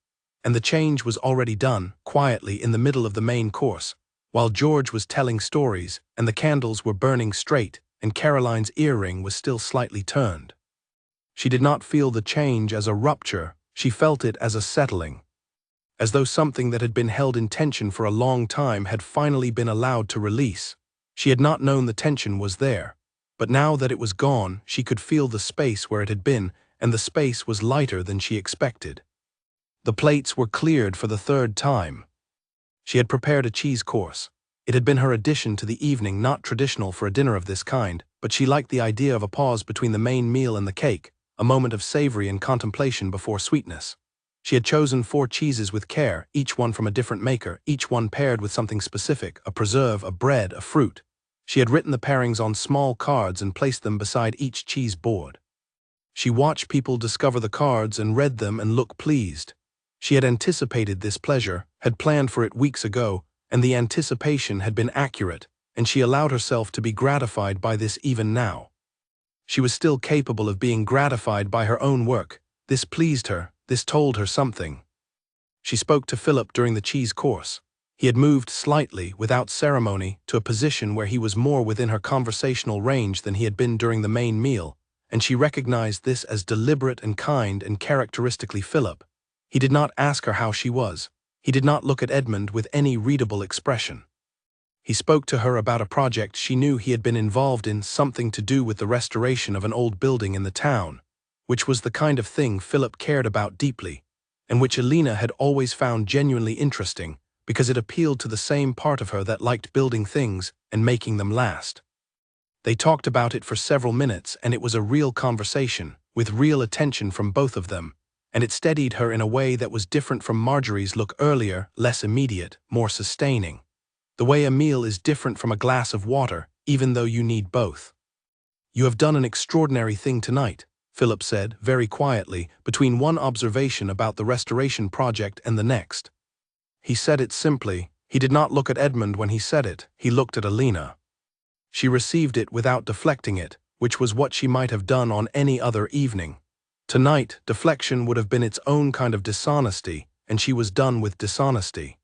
And the change was already done, quietly in the middle of the main course, while George was telling stories and the candles were burning straight and Caroline's earring was still slightly turned. She did not feel the change as a rupture, she felt it as a settling. As though something that had been held in tension for a long time had finally been allowed to release. She had not known the tension was there, but now that it was gone, she could feel the space where it had been, and the space was lighter than she expected. The plates were cleared for the third time. She had prepared a cheese course. It had been her addition to the evening, not traditional for a dinner of this kind, but she liked the idea of a pause between the main meal and the cake, a moment of savory and contemplation before sweetness. She had chosen 4 cheeses with care, each one from a different maker, each one paired with something specific, a preserve, a bread, a fruit. She had written the pairings on small cards and placed them beside each cheese board. She watched people discover the cards and read them and look pleased. She had anticipated this pleasure, had planned for it weeks ago, and the anticipation had been accurate, and she allowed herself to be gratified by this even now. She was still capable of being gratified by her own work. This pleased her, this told her something. She spoke to Philip during the cheese course. He had moved slightly, without ceremony, to a position where he was more within her conversational range than he had been during the main meal, and she recognized this as deliberate and kind and characteristically Philip. He did not ask her how she was. He did not look at Edmund with any readable expression. He spoke to her about a project she knew he had been involved in, something to do with the restoration of an old building in the town, which was the kind of thing Philip cared about deeply, and which Alina had always found genuinely interesting, because it appealed to the same part of her that liked building things and making them last. They talked about it for several minutes, and it was a real conversation, with real attention from both of them, and it steadied her in a way that was different from Marjorie's look earlier, less immediate, more sustaining. The way a meal is different from a glass of water, even though you need both. "You have done an extraordinary thing tonight," Philip said, very quietly, between one observation about the restoration project and the next. He said it simply. He did not look at Edmund when he said it, he looked at Alina. She received it without deflecting it, which was what she might have done on any other evening. Tonight, deflection would have been its own kind of dishonesty, and she was done with dishonesty.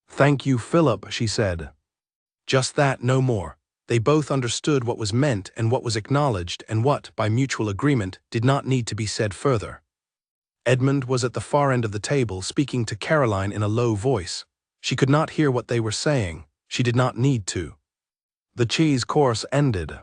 "Thank you, Philip," she said. Just that, no more. They both understood what was meant and what was acknowledged and what, by mutual agreement, did not need to be said further. Edmund was at the far end of the table, speaking to Caroline in a low voice. She could not hear what they were saying. She did not need to. The cheese course ended.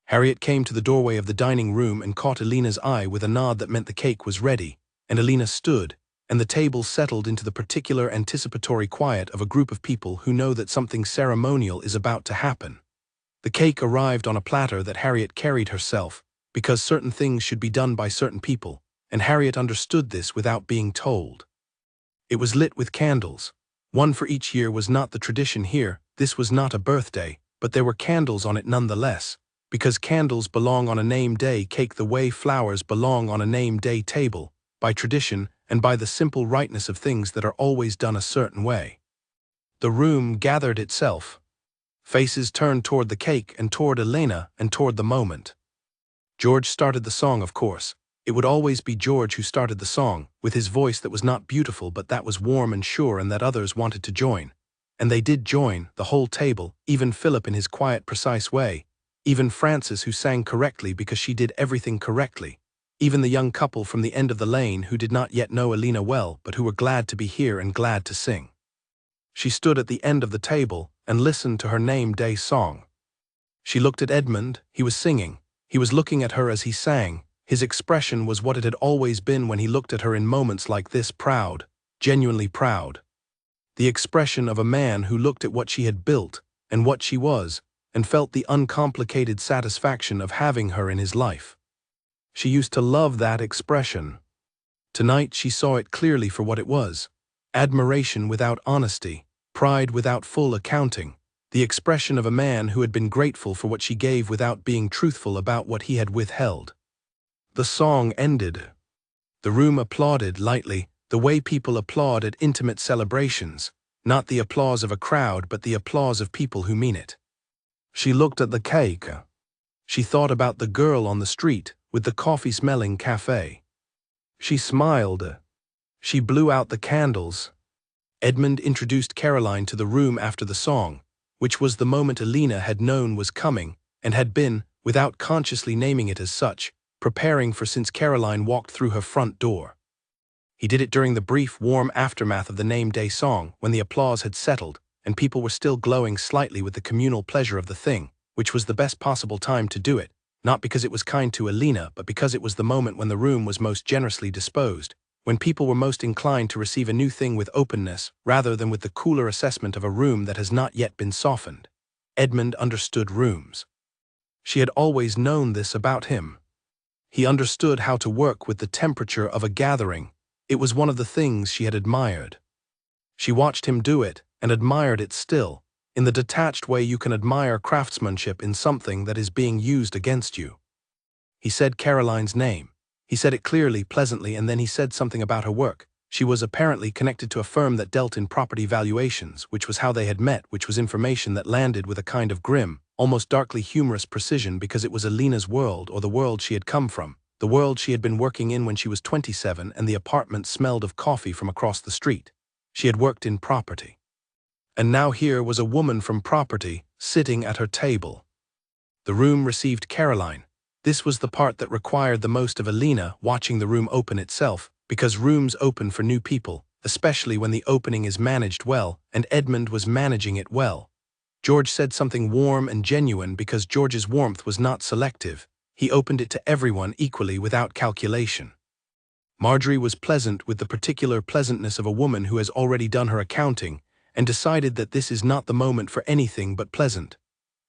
Harriet came to the doorway of the dining room and caught Alina's eye with a nod that meant the cake was ready, and Alina stood, and the table settled into the particular anticipatory quiet of a group of people who know that something ceremonial is about to happen. The cake arrived on a platter that Harriet carried herself, because certain things should be done by certain people, and Harriet understood this without being told. It was lit with candles. One for each year was not the tradition here. This was not a birthday, but there were candles on it nonetheless, because candles belong on a name day cake the way flowers belong on a name day table, by tradition and by the simple rightness of things that are always done a certain way. The room gathered itself. Faces turned toward the cake and toward Elena and toward the moment. George started the song, of course. It would always be George who started the song, with his voice that was not beautiful but that was warm and sure, and that others wanted to join. And they did join, the whole table, even Philip in his quiet, precise way, even Frances who sang correctly because she did everything correctly, even the young couple from the end of the lane who did not yet know Elena well but who were glad to be here and glad to sing. She stood at the end of the table and listened to her name day song. She looked at Edmund. He was singing. He was looking at her as he sang. His expression was what it had always been when he looked at her in moments like this, proud, genuinely proud. The expression of a man who looked at what she had built and what she was and felt the uncomplicated satisfaction of having her in his life. She used to love that expression. Tonight she saw it clearly for what it was: admiration without honesty, pride without full accounting, the expression of a man who had been grateful for what she gave without being truthful about what he had withheld. The song ended. The room applauded lightly, the way people applaud at intimate celebrations, not the applause of a crowd but the applause of people who mean it. She looked at the cake. She thought about the girl on the street with the coffee-smelling cafe. She smiled. She blew out the candles. Edmund introduced Caroline to the room after the song, which was the moment Elena had known was coming and had been, without consciously naming it as such, preparing for since Caroline walked through her front door. He did it during the brief, warm aftermath of the name day song, when the applause had settled and people were still glowing slightly with the communal pleasure of the thing, which was the best possible time to do it, not because it was kind to Elena but because it was the moment when the room was most generously disposed, when people were most inclined to receive a new thing with openness rather than with the cooler assessment of a room that has not yet been softened. Edmund understood rooms. She had always known this about him. He understood how to work with the temperature of a gathering. It was one of the things she had admired. She watched him do it and admired it still, in the detached way you can admire craftsmanship in something that is being used against you. He said Caroline's name. He said it clearly, pleasantly, and then he said something about her work. She was apparently connected to a firm that dealt in property valuations, which was how they had met, which was information that landed with a kind of grim, almost darkly humorous precision because it was Elena's world, or the world she had come from, the world she had been working in when she was 27, and the apartment smelled of coffee from across the street. She had worked in property. And now here was a woman from property sitting at her table. The room received Caroline. This was the part that required the most of Elena, watching the room open itself, because rooms open for new people, especially when the opening is managed well, and Edmund was managing it well. George said something warm and genuine because George's warmth was not selective. He opened it to everyone equally without calculation. Marjorie was pleasant with the particular pleasantness of a woman who has already done her accounting and decided that this is not the moment for anything but pleasant.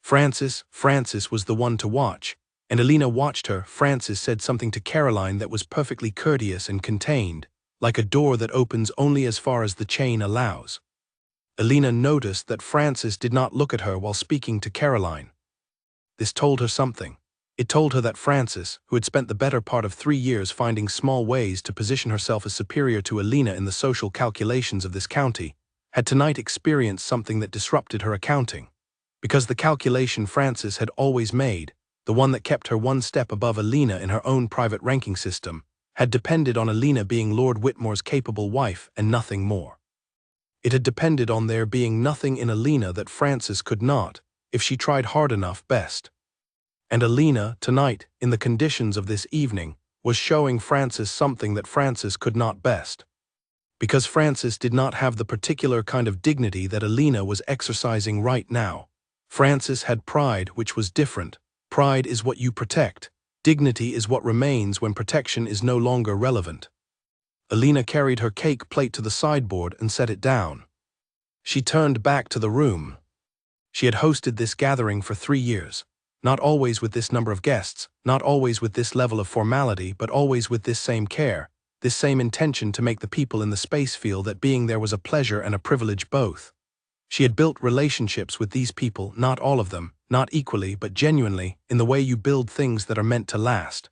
Frances was the one to watch, and Elena watched her. Frances said something to Caroline that was perfectly courteous and contained, like a door that opens only as far as the chain allows. Elena noticed that Frances did not look at her while speaking to Caroline. This told her something. It told her that Frances, who had spent the better part of 3 years finding small ways to position herself as superior to Elena in the social calculations of this county, had tonight experienced something that disrupted her accounting. Because the calculation Frances had always made, the one that kept her one step above Elena in her own private ranking system, had depended on Elena being Lord Whitmore's capable wife and nothing more. It had depended on there being nothing in Elena that Frances could not, if she tried hard enough, best. And Elena, tonight, in the conditions of this evening, was showing Frances something that Frances could not best. Because Frances did not have the particular kind of dignity that Elena was exercising right now. Frances had pride which was different, Pride is what you protect. Dignity is what remains when protection is no longer relevant. Alina carried her cake plate to the sideboard and set it down. She turned back to the room. She had hosted this gathering for 3 years. Not always with this number of guests, not always with this level of formality, but always with this same care, this same intention to make the people in the space feel that being there was a pleasure and a privilege both. She had built relationships with these people, not all of them, not equally, but genuinely, in the way you build things that are meant to last.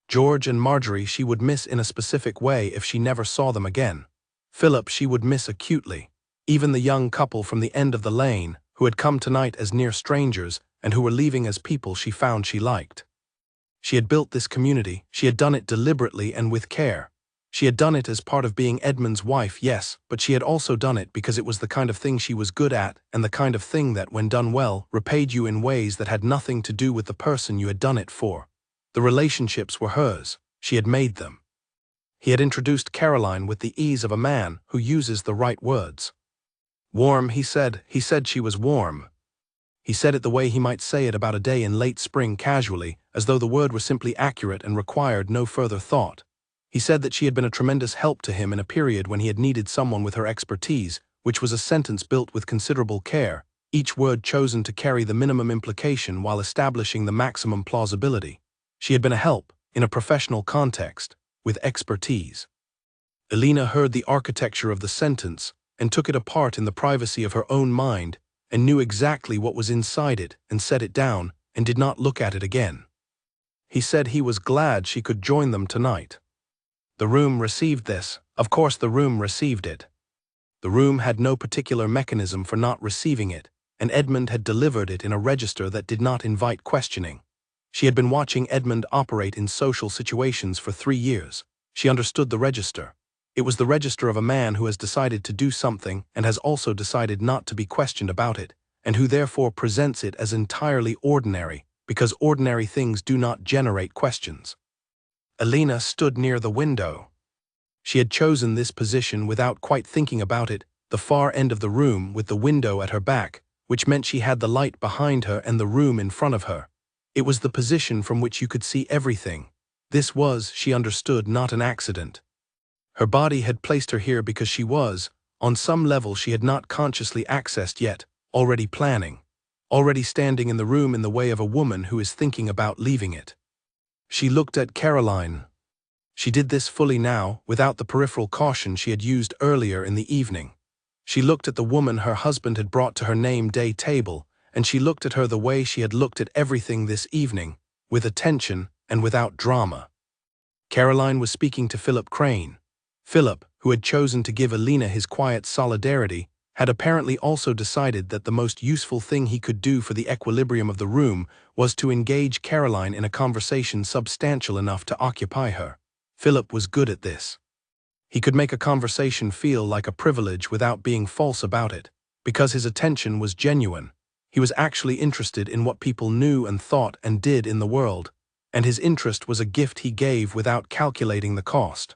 George and Marjorie she would miss in a specific way if she never saw them again. Philip she would miss acutely. Even the young couple from the end of the lane, who had come tonight as near strangers and who were leaving as people she found she liked. She had built this community, she had done it deliberately and with care. She had done it as part of being Edmund's wife, yes, but she had also done it because it was the kind of thing she was good at and the kind of thing that, when done well, repaid you in ways that had nothing to do with the person you had done it for. The relationships were hers. She had made them. He had introduced Caroline with the ease of a man who uses the right words. Warm, he said she was warm. He said it the way he might say it about a day in late spring casually, as though the word were simply accurate and required no further thought. He said that she had been a tremendous help to him in a period when he had needed someone with her expertise, which was a sentence built with considerable care, each word chosen to carry the minimum implication while establishing the maximum plausibility. She had been a help, in a professional context, with expertise. Alina heard the architecture of the sentence and took it apart in the privacy of her own mind and knew exactly what was inside it and set it down and did not look at it again. He said he was glad she could join them tonight. The room received this. Of course the room received it. The room had no particular mechanism for not receiving it, and Edmund had delivered it in a register that did not invite questioning. She had been watching Edmund operate in social situations for 3 years. She understood the register. It was the register of a man who has decided to do something and has also decided not to be questioned about it, and who therefore presents it as entirely ordinary, because ordinary things do not generate questions. Alina stood near the window. She had chosen this position without quite thinking about it, the far end of the room with the window at her back, which meant she had the light behind her and the room in front of her. It was the position from which you could see everything. This was, she understood, not an accident. Her body had placed her here because she was, on some level she had not consciously accessed yet, already planning, already standing in the room in the way of a woman who is thinking about leaving it. She looked at Caroline. She did this fully now, without the peripheral caution she had used earlier in the evening. She looked at the woman her husband had brought to her name-day table, and she looked at her the way she had looked at everything this evening, with attention and without drama. Caroline was speaking to Philip Crane. Philip, who had chosen to give Alina his quiet solidarity, had apparently also decided that the most useful thing he could do for the equilibrium of the room was to engage Caroline in a conversation substantial enough to occupy her. Philip was good at this. He could make a conversation feel like a privilege without being false about it, because his attention was genuine. He was actually interested in what people knew and thought and did in the world, and his interest was a gift he gave without calculating the cost.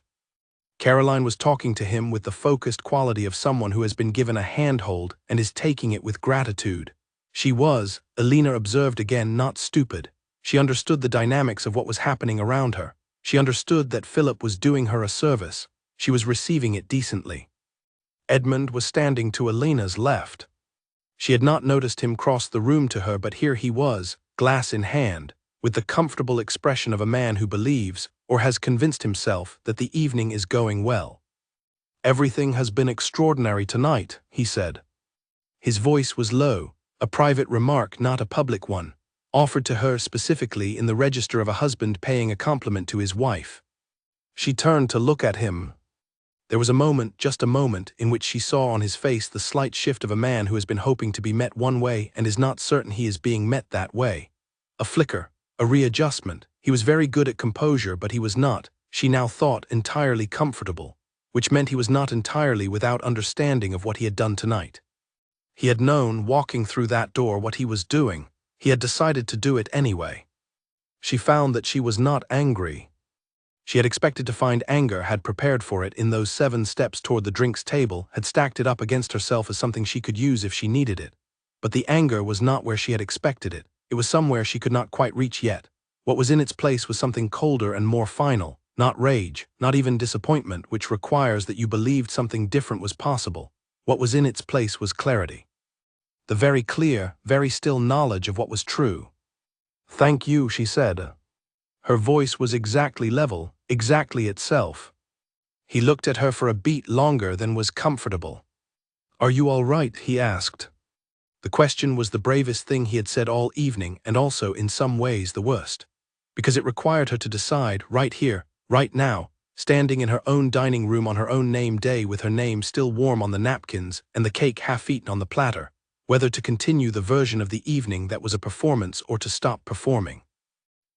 Caroline was talking to him with the focused quality of someone who has been given a handhold and is taking it with gratitude. She was, Alina observed again, not stupid. She understood the dynamics of what was happening around her. She understood that Philip was doing her a service. She was receiving it decently. Edmund was standing to Alina's left. She had not noticed him cross the room to her, but here he was, glass in hand, with the comfortable expression of a man who believes, or has convinced himself, that the evening is going well. "Everything has been extraordinary tonight," he said. His voice was low, a private remark, not a public one, offered to her specifically in the register of a husband paying a compliment to his wife. She turned to look at him. There was a moment, just a moment, in which she saw on his face the slight shift of a man who has been hoping to be met one way and is not certain he is being met that way. A flicker, a readjustment. He was very good at composure, but he was not, she now thought, entirely comfortable, which meant he was not entirely without understanding of what he had done tonight. He had known, walking through that door, what he was doing. He had decided to do it anyway. She found that she was not angry. She had expected to find anger, had prepared for it in those 7 steps toward the drinks table, had stacked it up against herself as something she could use if she needed it. But the anger was not where she had expected it. It was somewhere she could not quite reach yet. What was in its place was something colder and more final, not rage, not even disappointment, which requires that you believed something different was possible. What was in its place was clarity. The very clear, very still knowledge of what was true. "Thank you," she said. Her voice was exactly level, exactly itself. He looked at her for a beat longer than was comfortable. "Are you all right?" he asked. The question was the bravest thing he had said all evening, and also, in some ways, the worst. Because it required her to decide, right here, right now, standing in her own dining room on her own name day with her name still warm on the napkins and the cake half-eaten on the platter, whether to continue the version of the evening that was a performance or to stop performing.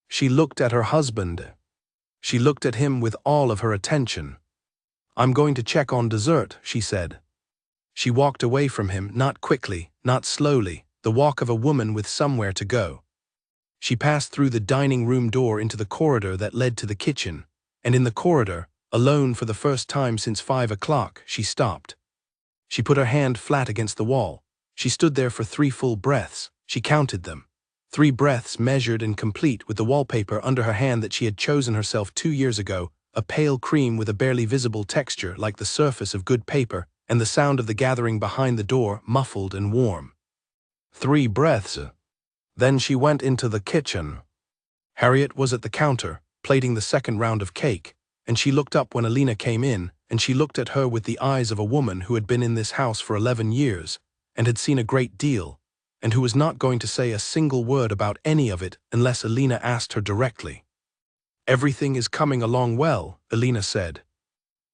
She looked at her husband. She looked at him with all of her attention. "I'm going to check on dessert," she said. She walked away from him, not quickly, not slowly, the walk of a woman with somewhere to go. She passed through the dining room door into the corridor that led to the kitchen, and in the corridor, alone for the first time since 5 o'clock, she stopped. She put her hand flat against the wall. She stood there for 3 full breaths. She counted them. 3 breaths measured and complete, with the wallpaper under her hand that she had chosen herself 2 years ago, a pale cream with a barely visible texture like the surface of good paper, and the sound of the gathering behind the door, muffled and warm. 3 breaths. Then she went into the kitchen. Harriet was at the counter, plating the second round of cake, and she looked up when Alina came in, and she looked at her with the eyes of a woman who had been in this house for 11 years, and had seen a great deal, and who was not going to say a single word about any of it unless Alina asked her directly. "Everything is coming along well," Alina said.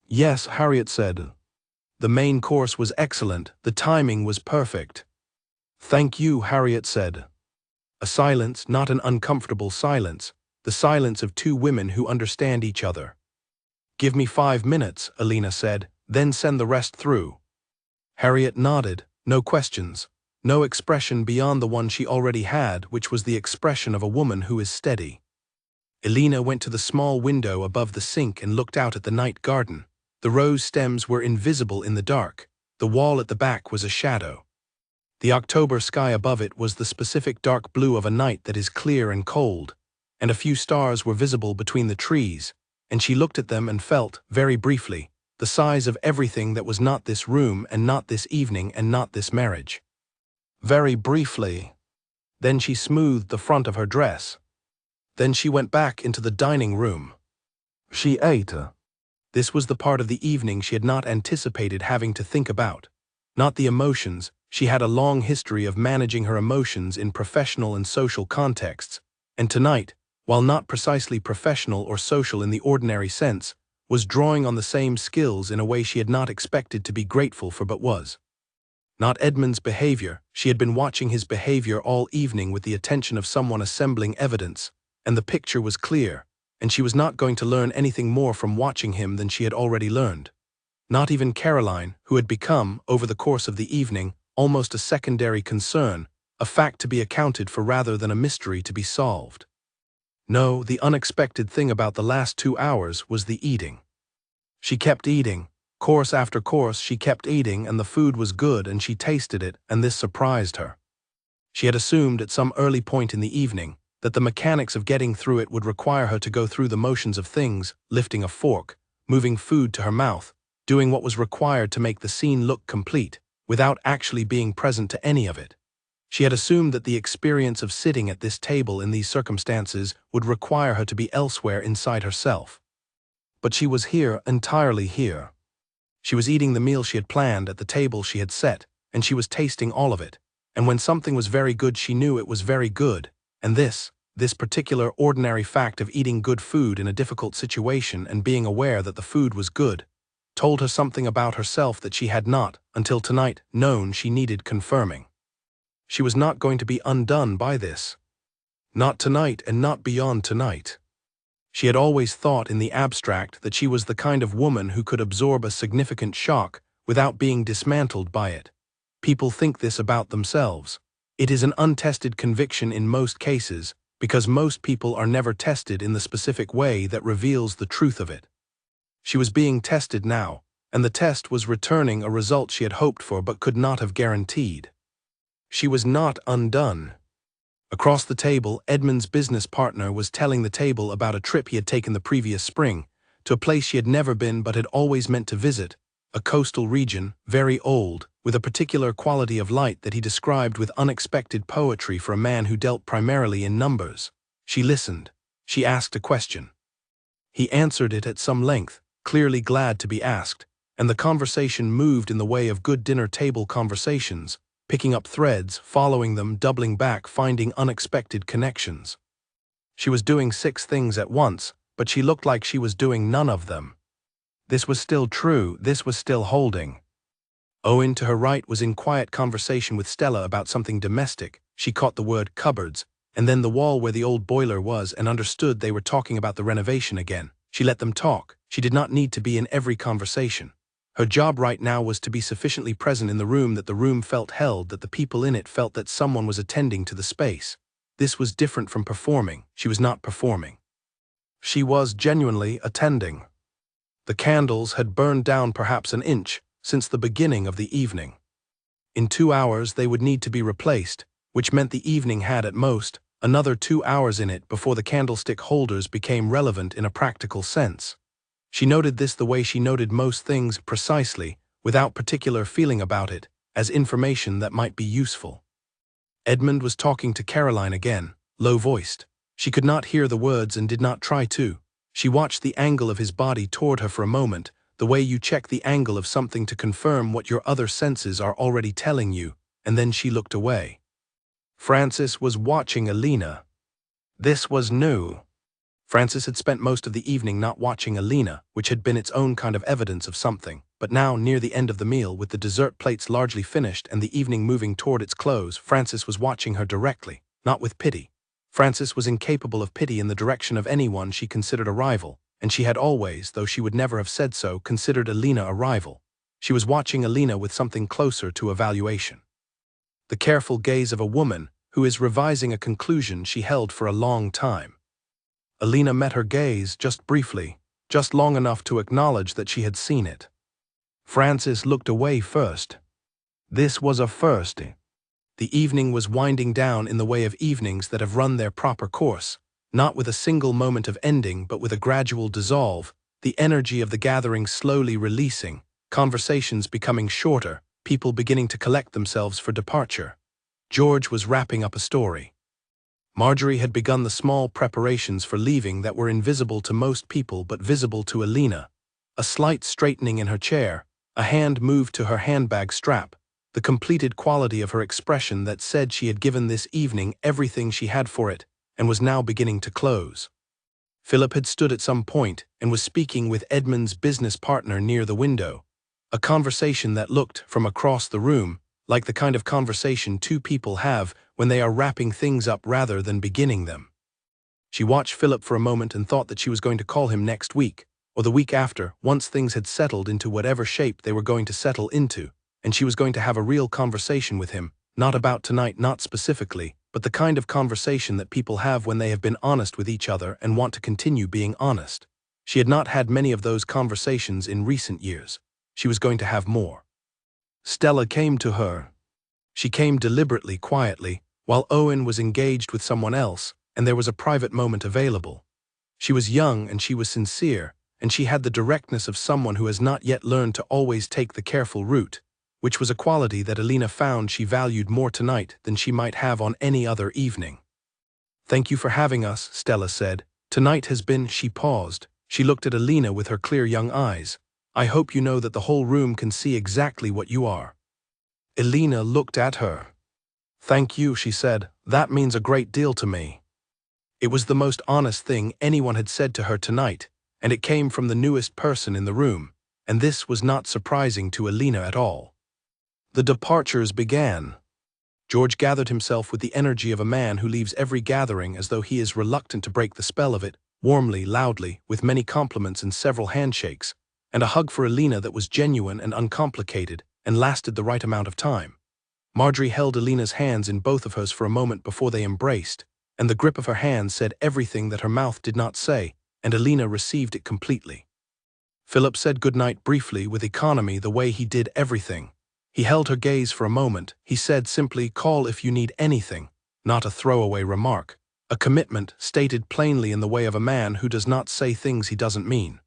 "Yes," Harriet said. "The main course was excellent, the timing was perfect." "Thank you," Harriet said. A silence, not an uncomfortable silence, the silence of 2 women who understand each other. "Give me 5 minutes," Alina said, "then send the rest through." Harriet nodded, no questions, no expression beyond the one she already had, which was the expression of a woman who is steady. Alina went to the small window above the sink and looked out at the night garden. The rose stems were invisible in the dark. The wall at the back was a shadow. The October sky above it was the specific dark blue of a night that is clear and cold, and a few stars were visible between the trees, and she looked at them and felt, very briefly, the size of everything that was not this room and not this evening and not this marriage. Very briefly. Then she smoothed the front of her dress. Then she went back into the dining room. She ate. This was the part of the evening she had not anticipated having to think about. Not the emotions. She had a long history of managing her emotions in professional and social contexts, and tonight, while not precisely professional or social in the ordinary sense, was drawing on the same skills in a way she had not expected to be grateful for but was. Not Edmund's behavior. She had been watching his behavior all evening with the attention of someone assembling evidence, and the picture was clear, and she was not going to learn anything more from watching him than she had already learned. Not even Caroline, who had become, over the course of the evening, almost a secondary concern, a fact to be accounted for rather than a mystery to be solved. No, the unexpected thing about the last 2 hours was the eating. She kept eating. Course after course she kept eating, and the food was good and she tasted it, and this surprised her. She had assumed at some early point in the evening that the mechanics of getting through it would require her to go through the motions of things, lifting a fork, moving food to her mouth, doing what was required to make the scene look complete, without actually being present to any of it. She had assumed that the experience of sitting at this table in these circumstances would require her to be elsewhere inside herself. But she was here, entirely here. She was eating the meal she had planned at the table she had set, and she was tasting all of it. And when something was very good, she knew it was very good, and this particular ordinary fact of eating good food in a difficult situation and being aware that the food was good, told her something about herself that she had not, until tonight, known she needed confirming. She was not going to be undone by this. Not tonight and not beyond tonight. She had always thought in the abstract that she was the kind of woman who could absorb a significant shock without being dismantled by it. People think this about themselves. It is an untested conviction in most cases, because most people are never tested in the specific way that reveals the truth of it. She was being tested now, and the test was returning a result she had hoped for but could not have guaranteed. She was not undone. Across the table, Edmund's business partner was telling the table about a trip he had taken the previous spring, to a place she had never been but had always meant to visit, a coastal region, very old, with a particular quality of light that he described with unexpected poetry for a man who dealt primarily in numbers. She listened. She asked a question. He answered it at some length, clearly glad to be asked, and the conversation moved in the way of good dinner-table conversations, picking up threads, following them, doubling back, finding unexpected connections. She was doing 6 things at once, but she looked like she was doing none of them. This was still true, this was still holding. Owen, to her right, was in quiet conversation with Stella about something domestic. She caught the word cupboards, and then the wall where the old boiler was, and understood they were talking about the renovation again. She let them talk. She did not need to be in every conversation. Her job right now was to be sufficiently present in the room that the room felt held, that the people in it felt that someone was attending to the space. This was different from performing. She was not performing. She was genuinely attending. The candles had burned down perhaps an inch since the beginning of the evening. In 2 hours they would need to be replaced, which meant the evening had at most another 2 hours in it before the candlestick holders became relevant in a practical sense. She noted this the way she noted most things, precisely, without particular feeling about it, as information that might be useful. Edmund was talking to Caroline again, low-voiced. She could not hear the words and did not try to. She watched the angle of his body toward her for a moment, the way you check the angle of something to confirm what your other senses are already telling you, and then she looked away. Francis was watching Alina. This was new. Francis had spent most of the evening not watching Alina, which had been its own kind of evidence of something, but now, near the end of the meal, with the dessert plates largely finished and the evening moving toward its close, Francis was watching her directly, not with pity. Francis was incapable of pity in the direction of anyone she considered a rival, and she had always, though she would never have said so, considered Alina a rival. She was watching Alina with something closer to evaluation. The careful gaze of a woman who is revising a conclusion she held for a long time. Alina met her gaze just briefly, just long enough to acknowledge that she had seen it. Francis looked away first. This was a first. The evening was winding down in the way of evenings that have run their proper course, not with a single moment of ending but with a gradual dissolve, the energy of the gathering slowly releasing, conversations becoming shorter, people beginning to collect themselves for departure. George was wrapping up a story. Marjorie had begun the small preparations for leaving that were invisible to most people but visible to Alina. A slight straightening in her chair, a hand moved to her handbag strap, the completed quality of her expression that said she had given this evening everything she had for it, and was now beginning to close. Philip had stood at some point and was speaking with Edmund's business partner near the window, a conversation that looked, from across the room, like the kind of conversation 2 people have when they are wrapping things up rather than beginning them. She watched Philip for a moment and thought that she was going to call him next week, or the week after, once things had settled into whatever shape they were going to settle into, and she was going to have a real conversation with him, not about tonight, not specifically, but the kind of conversation that people have when they have been honest with each other and want to continue being honest. She had not had many of those conversations in recent years. She was going to have more. Stella came to her. She came deliberately, quietly, while Owen was engaged with someone else, and there was a private moment available. She was young and she was sincere, and she had the directness of someone who has not yet learned to always take the careful route, which was a quality that Alina found she valued more tonight than she might have on any other evening. "Thank you for having us," Stella said. "Tonight has been—" She paused. She looked at Alina with her clear young eyes. "I hope you know that the whole room can see exactly what you are." Alina looked at her. "Thank you," she said. "That means a great deal to me." It was the most honest thing anyone had said to her tonight, and it came from the newest person in the room, and this was not surprising to Alina at all. The departures began. George gathered himself with the energy of a man who leaves every gathering as though he is reluctant to break the spell of it, warmly, loudly, with many compliments and several handshakes, and a hug for Alina that was genuine and uncomplicated and lasted the right amount of time. Marjorie held Alina's hands in both of hers for a moment before they embraced, and the grip of her hands said everything that her mouth did not say, and Alina received it completely. Philip said goodnight briefly with economy the way he did everything. He held her gaze for a moment. He said simply, "Call if you need anything," not a throwaway remark, a commitment stated plainly in the way of a man who does not say things he doesn't mean.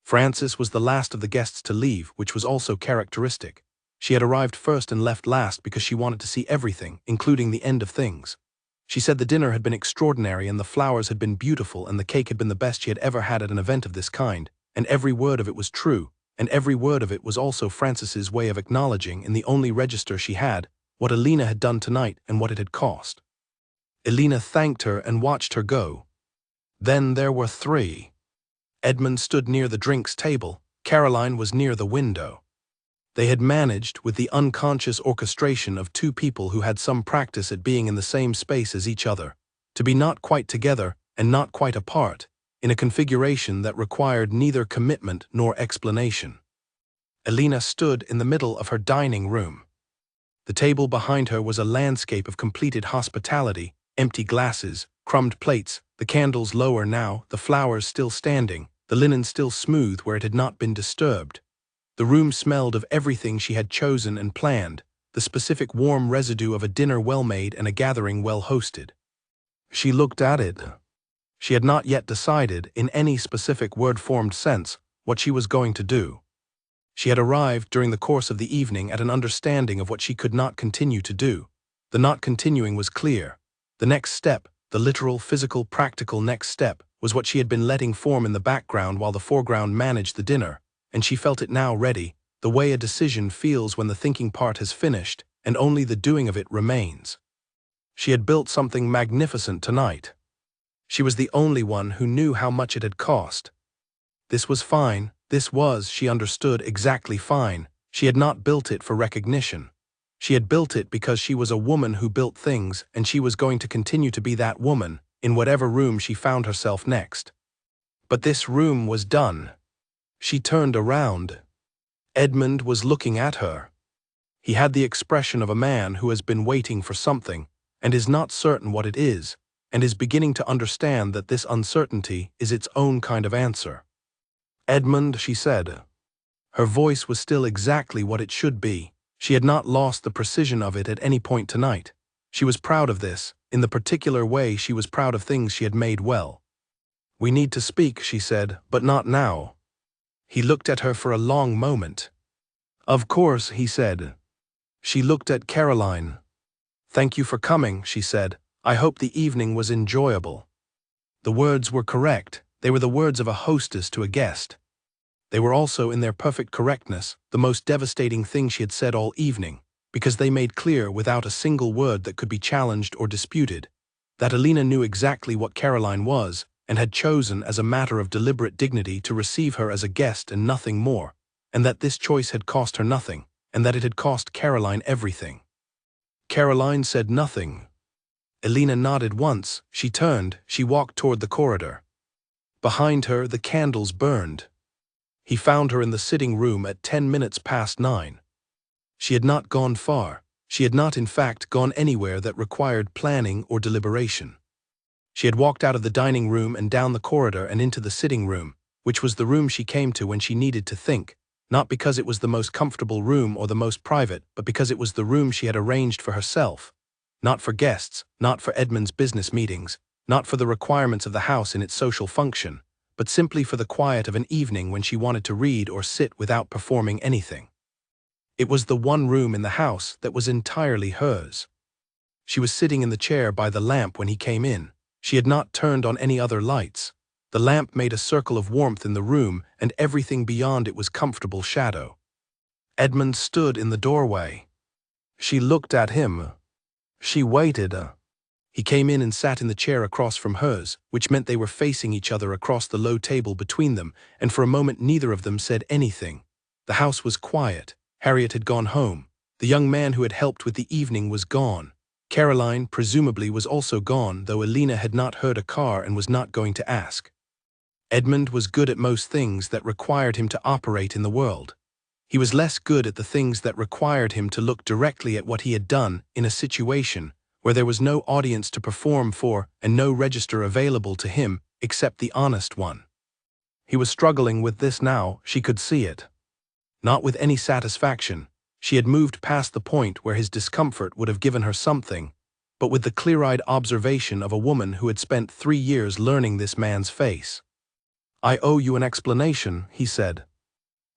Frances was the last of the guests to leave, which was also characteristic. She had arrived first and left last because she wanted to see everything, including the end of things. She said the dinner had been extraordinary and the flowers had been beautiful and the cake had been the best she had ever had at an event of this kind, and every word of it was true, and every word of it was also Frances's way of acknowledging, in the only register she had, what Elena had done tonight and what it had cost. Elena thanked her and watched her go. Then there were three. Edmund stood near the drinks table, Caroline was near the window. They had managed, with the unconscious orchestration of two people who had some practice at being in the same space as each other, to be not quite together and not quite apart, in a configuration that required neither commitment nor explanation. Elena stood in the middle of her dining room. The table behind her was a landscape of completed hospitality, empty glasses, crumbed plates, the candles lower now, the flowers still standing, the linen still smooth where it had not been disturbed. The room smelled of everything she had chosen and planned, the specific warm residue of a dinner well made and a gathering well hosted. She looked at it. She had not yet decided, in any specific word-formed sense, what she was going to do. She had arrived during the course of the evening at an understanding of what she could not continue to do. The not continuing was clear. The next step, the literal, physical, practical next step, was what she had been letting form in the background while the foreground managed the dinner, and she felt it now ready, the way a decision feels when the thinking part has finished and only the doing of it remains. She had built something magnificent tonight. She was the only one who knew how much it had cost. This was fine, this was, she understood, exactly fine. She had not built it for recognition. She had built it because she was a woman who built things, and she was going to continue to be that woman, in whatever room she found herself next. But this room was done. She turned around. Edmund was looking at her. He had the expression of a man who has been waiting for something, and is not certain what it is, and is beginning to understand that this uncertainty is its own kind of answer. "Edmund," she said. Her voice was still exactly what it should be. She had not lost the precision of it at any point tonight. She was proud of this, in the particular way she was proud of things she had made well. "We need to speak," she said, "but not now." He looked at her for a long moment. "Of course," he said. She looked at Caroline. "Thank you for coming," she said. "I hope the evening was enjoyable." The words were correct. They were the words of a hostess to a guest. They were also, in their perfect correctness, the most devastating thing she had said all evening, because they made clear, without a single word that could be challenged or disputed, that Elena knew exactly what Caroline was, and had chosen as a matter of deliberate dignity to receive her as a guest and nothing more, and that this choice had cost her nothing, and that it had cost Caroline everything. Caroline said nothing. Elena nodded once, she turned, she walked toward the corridor. Behind her the candles burned. He found her in the sitting room at 9:10. She had not gone far. She had not, in fact, gone anywhere that required planning or deliberation. She had walked out of the dining room and down the corridor and into the sitting room, which was the room she came to when she needed to think, not because it was the most comfortable room or the most private, but because it was the room she had arranged for herself, not for guests, not for Edmund's business meetings, not for the requirements of the house in its social function, but simply for the quiet of an evening when she wanted to read or sit without performing anything. It was the one room in the house that was entirely hers. She was sitting in the chair by the lamp when he came in. She had not turned on any other lights. The lamp made a circle of warmth in the room, and everything beyond it was comfortable shadow. Edmund stood in the doorway. She looked at him. She waited. He came in and sat in the chair across from hers, which meant they were facing each other across the low table between them, and for a moment neither of them said anything. The house was quiet. Harriet had gone home. The young man who had helped with the evening was gone. Caroline, presumably, was also gone, though Elena had not heard a car and was not going to ask. Edmund was good at most things that required him to operate in the world. He was less good at the things that required him to look directly at what he had done in a situation where there was no audience to perform for and no register available to him except the honest one. He was struggling with this now, she could see it. Not with any satisfaction. She had moved past the point where his discomfort would have given her something, but with the clear-eyed observation of a woman who had spent 3 years learning this man's face. "I owe you an explanation," he said.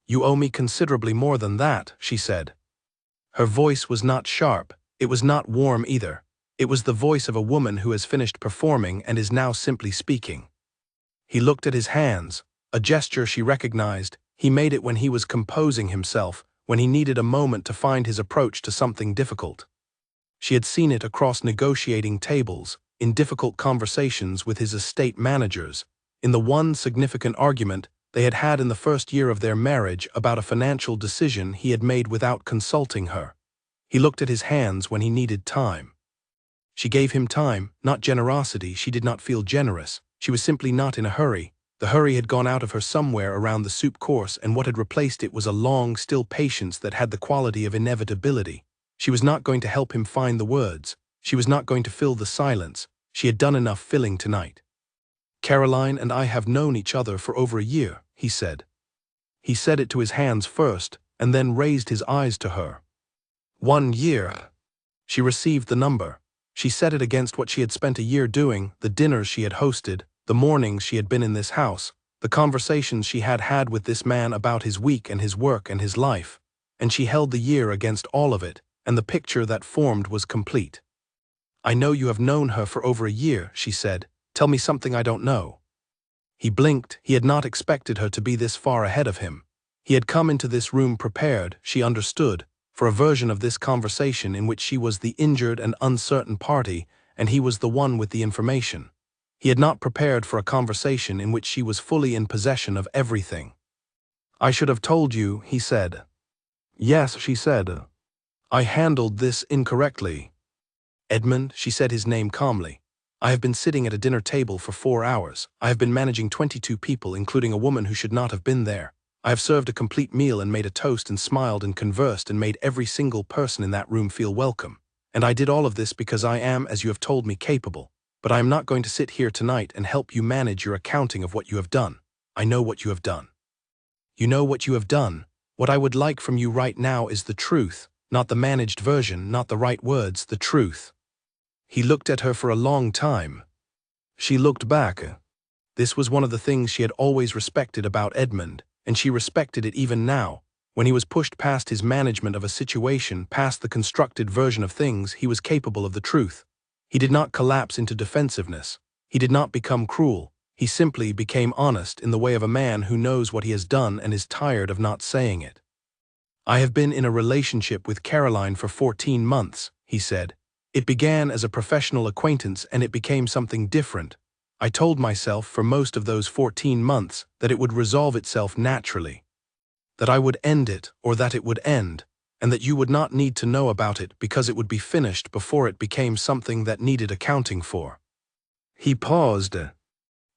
"You owe me considerably more than that," she said. Her voice was not sharp, it was not warm either. It was the voice of a woman who has finished performing and is now simply speaking. He looked at his hands, a gesture she recognized. He made it when he was composing himself, when he needed a moment to find his approach to something difficult. She had seen it across negotiating tables, in difficult conversations with his estate managers, in the one significant argument they had had in the first year of their marriage about a financial decision he had made without consulting her. He looked at his hands when he needed time. She gave him time, not generosity. She did not feel generous. She was simply not in a hurry. The hurry had gone out of her somewhere around the soup course, and what had replaced it was a long, still patience that had the quality of inevitability. She was not going to help him find the words. She was not going to fill the silence. She had done enough filling tonight. "Caroline and I have known each other for over a year," he said. He said it to his hands first, and then raised his eyes to her. 1 year. She received the number. She set it against what she had spent a year doing, the dinners she had hosted, the mornings she had been in this house, the conversations she had had with this man about his week and his work and his life, and she held the year against all of it, and the picture that formed was complete. "I know you have known her for over a year," she said. "Tell me something I don't know." He blinked. He had not expected her to be this far ahead of him. He had come into this room prepared, she understood, for a version of this conversation in which she was the injured and uncertain party, and he was the one with the information. He had not prepared for a conversation in which she was fully in possession of everything. "I should have told you," he said. "Yes," she said. "I handled this incorrectly." "Edmund," she said his name calmly. "I have been sitting at a dinner table for 4 hours. I have been managing 22 people, including a woman who should not have been there. I have served a complete meal and made a toast and smiled and conversed and made every single person in that room feel welcome. And I did all of this because I am, as you have told me, capable. But I am not going to sit here tonight and help you manage your accounting of what you have done. I know what you have done. You know what you have done. What I would like from you right now is the truth, not the managed version, not the right words, the truth." He looked at her for a long time. She looked back. This was one of the things she had always respected about Edmund, and she respected it even now. When he was pushed past his management of a situation, past the constructed version of things, he was capable of the truth. He did not collapse into defensiveness. He did not become cruel. He simply became honest in the way of a man who knows what he has done and is tired of not saying it. "I have been in a relationship with Caroline for 14 months, he said. "It began as a professional acquaintance and it became something different. I told myself for most of those 14 months that it would resolve itself naturally. That I would end it, or that it would end, and that you would not need to know about it because it would be finished before it became something that needed accounting for." He paused.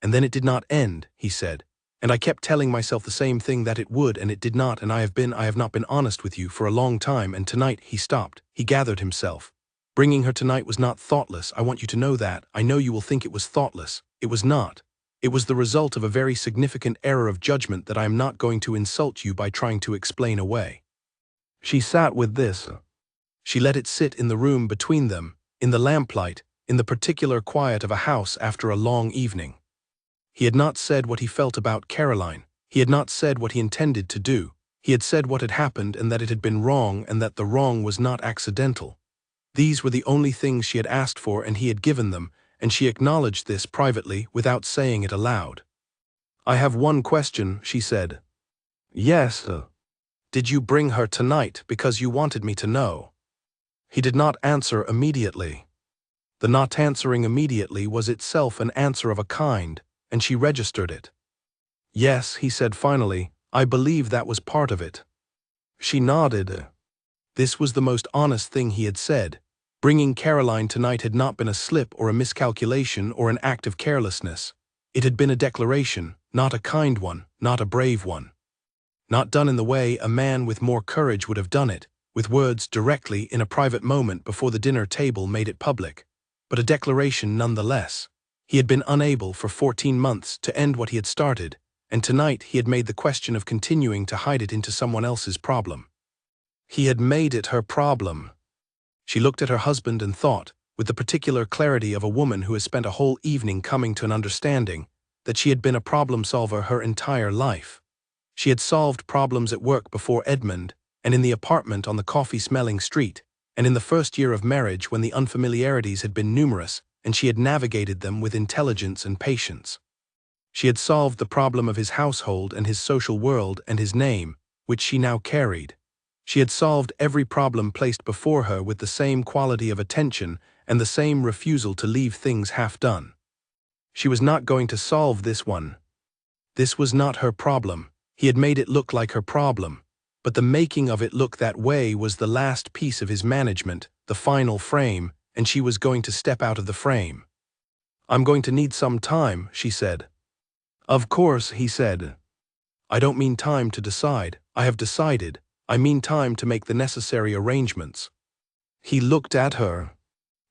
"And then it did not end," he said. "And I kept telling myself the same thing, that it would, and it did not, and I have not been honest with you for a long time, and tonight," he stopped. He gathered himself. "Bringing her tonight was not thoughtless. I want you to know that. I know you will think it was thoughtless. It was not. It was the result of a very significant error of judgment that I am not going to insult you by trying to explain away." She sat with this. She let it sit in the room between them, in the lamplight, in the particular quiet of a house after a long evening. He had not said what he felt about Caroline. He had not said what he intended to do. He had said what had happened and that it had been wrong and that the wrong was not accidental. These were the only things she had asked for, and he had given them, and she acknowledged this privately without saying it aloud. "I have one question," she said. "Yes." "Did you bring her tonight because you wanted me to know?" He did not answer immediately. The not answering immediately was itself an answer of a kind, and she registered it. "Yes," he said finally, "I believe that was part of it." She nodded. This was the most honest thing he had said. Bringing Caroline tonight had not been a slip or a miscalculation or an act of carelessness. It had been a declaration, not a kind one, not a brave one. Not done in the way a man with more courage would have done it, with words directly in a private moment before the dinner table made it public, but a declaration nonetheless. He had been unable for 14 months to end what he had started, and tonight he had made the question of continuing to hide it into someone else's problem. He had made it her problem. She looked at her husband and thought, with the particular clarity of a woman who has spent a whole evening coming to an understanding that she had been a problem solver her entire life. She had solved problems at work before Edmund, and in the apartment on the coffee-smelling street, and in the first year of marriage when the unfamiliarities had been numerous and she had navigated them with intelligence and patience. She had solved the problem of his household and his social world and his name, which she now carried. She had solved every problem placed before her with the same quality of attention and the same refusal to leave things half done. She was not going to solve this one. This was not her problem. He had made it look like her problem, but the making of it look that way was the last piece of his management, the final frame, and she was going to step out of the frame. "I'm going to need some time," she said. "Of course," he said. "I don't mean time to decide. I have decided. I mean time to make the necessary arrangements." He looked at her.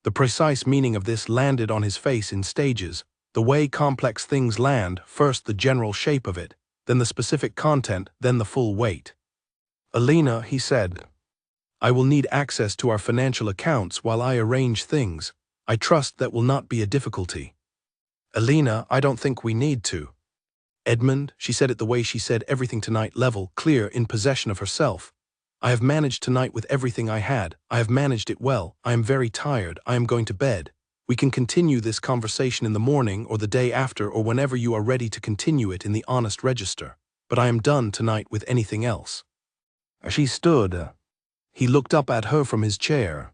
The precise meaning of this landed on his face in stages, the way complex things land, first the general shape of it, then the specific content, then the full weight. "Alina," he said, "I will need access to our financial accounts while I arrange things. I trust that will not be a difficulty." "Alina, I don't think we need to." "Edmund," she said it the way she said everything tonight, level, clear, in possession of herself. "I have managed tonight with everything I had. I have managed it well. I am very tired. I am going to bed. We can continue this conversation in the morning or the day after or whenever you are ready to continue it in the honest register. But I am done tonight with anything else." She stood. He looked up at her from his chair.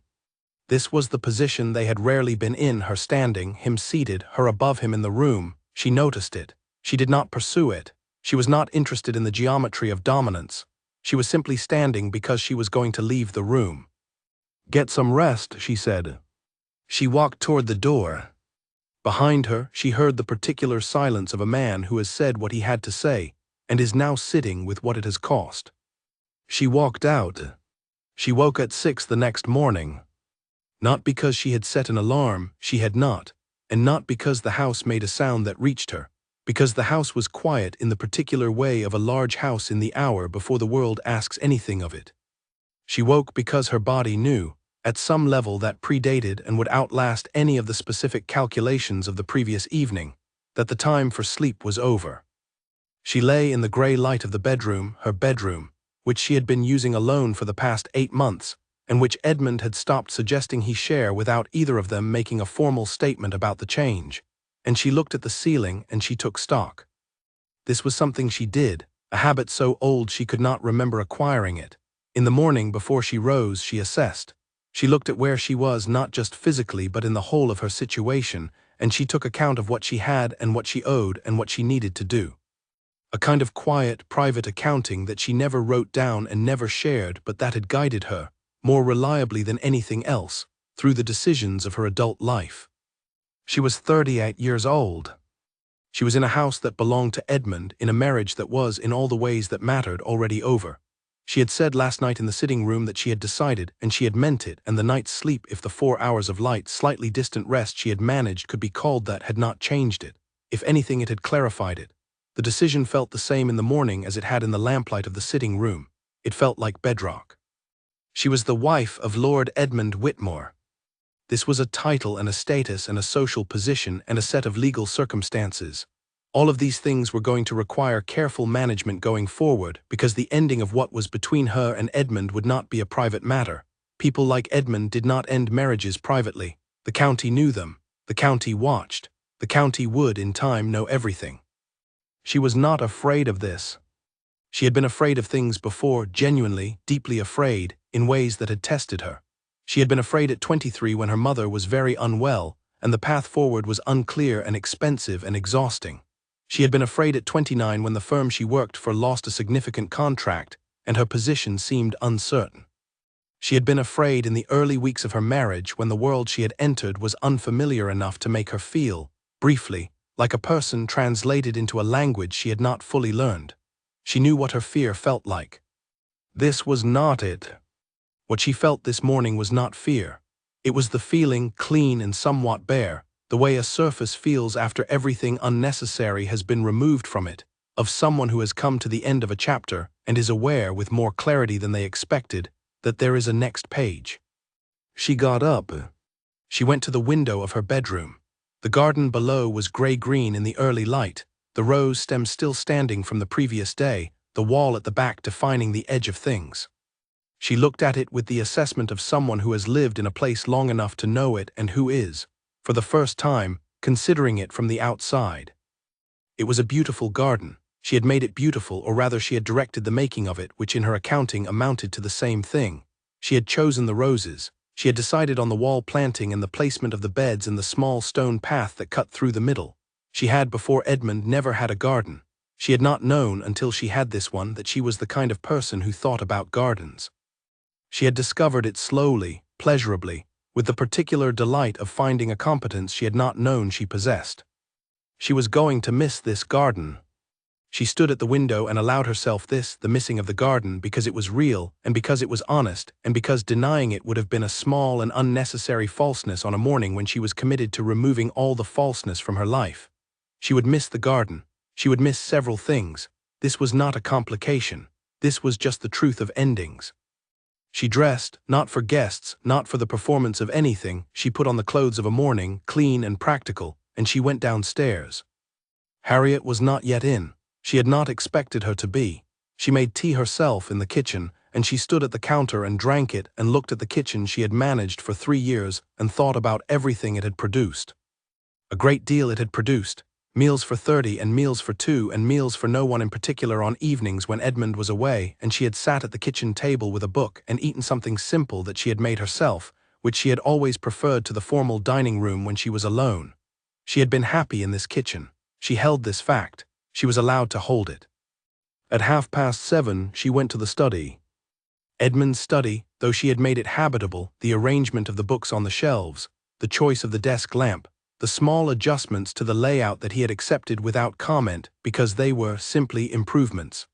This was the position they had rarely been in, her standing, him seated, her above him in the room. She noticed it. She did not pursue it. She was not interested in the geometry of dominance. She was simply standing because she was going to leave the room. "Get some rest," she said. She walked toward the door. Behind her, she heard the particular silence of a man who has said what he had to say and is now sitting with what it has cost. She walked out. She woke at 6 the next morning. Not because she had set an alarm, she had not, and not because the house made a sound that reached her, because the house was quiet in the particular way of a large house in the hour before the world asks anything of it. She woke because her body knew, at some level that predated and would outlast any of the specific calculations of the previous evening, that the time for sleep was over. She lay in the gray light of the bedroom, her bedroom, which she had been using alone for the past 8 months, and which Edmund had stopped suggesting he share without either of them making a formal statement about the change. And she looked at the ceiling and she took stock. This was something she did, a habit so old she could not remember acquiring it. In the morning before she rose, she assessed. She looked at where she was not just physically but in the whole of her situation, and she took account of what she had and what she owed and what she needed to do. A kind of quiet, private accounting that she never wrote down and never shared, but that had guided her, more reliably than anything else, through the decisions of her adult life. She was 38 years old. She was in a house that belonged to Edmund, in a marriage that was, in all the ways that mattered, already over. She had said last night in the sitting room that she had decided, and she had meant it, and the night's sleep, if the 4 hours of light, slightly distant rest she had managed could be called that, had not changed it. If anything, it had clarified it. The decision felt the same in the morning as it had in the lamplight of the sitting room. It felt like bedrock. She was the wife of Lord Edmund Whitmore. This was a title and a status and a social position and a set of legal circumstances. All of these things were going to require careful management going forward, because the ending of what was between her and Edmund would not be a private matter. People like Edmund did not end marriages privately. The county knew them. The county watched. The county would, in time, know everything. She was not afraid of this. She had been afraid of things before, genuinely, deeply afraid, in ways that had tested her. She had been afraid at 23 when her mother was very unwell, and the path forward was unclear and expensive and exhausting. She had been afraid at 29 when the firm she worked for lost a significant contract, and her position seemed uncertain. She had been afraid in the early weeks of her marriage when the world she had entered was unfamiliar enough to make her feel, briefly, like a person translated into a language she had not fully learned. She knew what her fear felt like. This was not it. What she felt this morning was not fear. It was the feeling, clean and somewhat bare, the way a surface feels after everything unnecessary has been removed from it, of someone who has come to the end of a chapter and is aware, with more clarity than they expected, that there is a next page. She got up. She went to the window of her bedroom. The garden below was gray-green in the early light, the rose stems still standing from the previous day, the wall at the back defining the edge of things. She looked at it with the assessment of someone who has lived in a place long enough to know it and who is, for the first time, considering it from the outside. It was a beautiful garden. She had made it beautiful, or rather she had directed the making of it, which in her accounting amounted to the same thing. She had chosen the roses. She had decided on the wall planting and the placement of the beds and the small stone path that cut through the middle. She had, before Edmund, never had a garden. She had not known until she had this one that she was the kind of person who thought about gardens. She had discovered it slowly, pleasurably, with the particular delight of finding a competence she had not known she possessed. She was going to miss this garden. She stood at the window and allowed herself this, the missing of the garden, because it was real, and because it was honest, and because denying it would have been a small and unnecessary falseness on a morning when she was committed to removing all the falseness from her life. She would miss the garden. She would miss several things. This was not a complication. This was just the truth of endings. She dressed, not for guests, not for the performance of anything. She put on the clothes of a morning, clean and practical, and she went downstairs. Harriet was not yet in. She had not expected her to be. She made tea herself in the kitchen, and she stood at the counter and drank it and looked at the kitchen she had managed for 3 years and thought about everything it had produced. A great deal it had produced. Meals for 30 and meals for 2 and meals for no one in particular on evenings when Edmund was away, and she had sat at the kitchen table with a book and eaten something simple that she had made herself, which she had always preferred to the formal dining room when she was alone. She had been happy in this kitchen. She held this fact. She was allowed to hold it. At 7:30, she went to the study. Edmund's study, though she had made it habitable, the arrangement of the books on the shelves, the choice of the desk lamp, the small adjustments to the layout that he had accepted without comment because they were simply improvements.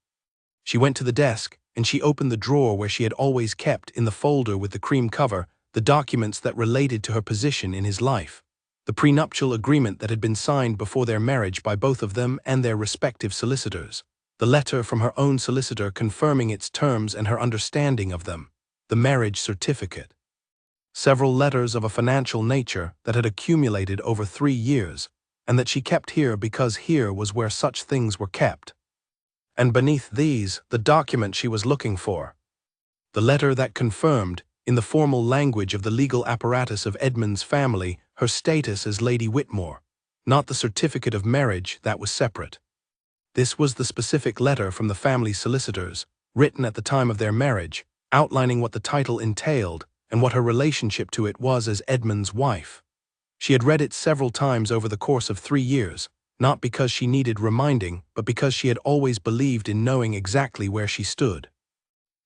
She went to the desk, and she opened the drawer where she had always kept, in the folder with the cream cover, the documents that related to her position in his life. The prenuptial agreement that had been signed before their marriage by both of them and their respective solicitors. The letter from her own solicitor confirming its terms and her understanding of them. The marriage certificate. Several letters of a financial nature that had accumulated over 3 years, and that she kept here because here was where such things were kept. And beneath these, the document she was looking for. The letter that confirmed, in the formal language of the legal apparatus of Edmund's family, her status as Lady Whitmore. Not the certificate of marriage, that was separate. This was the specific letter from the family solicitors, written at the time of their marriage, outlining what the title entailed, and what her relationship to it was as Edmund's wife. She had read it several times over the course of 3 years, not because she needed reminding, but because she had always believed in knowing exactly where she stood.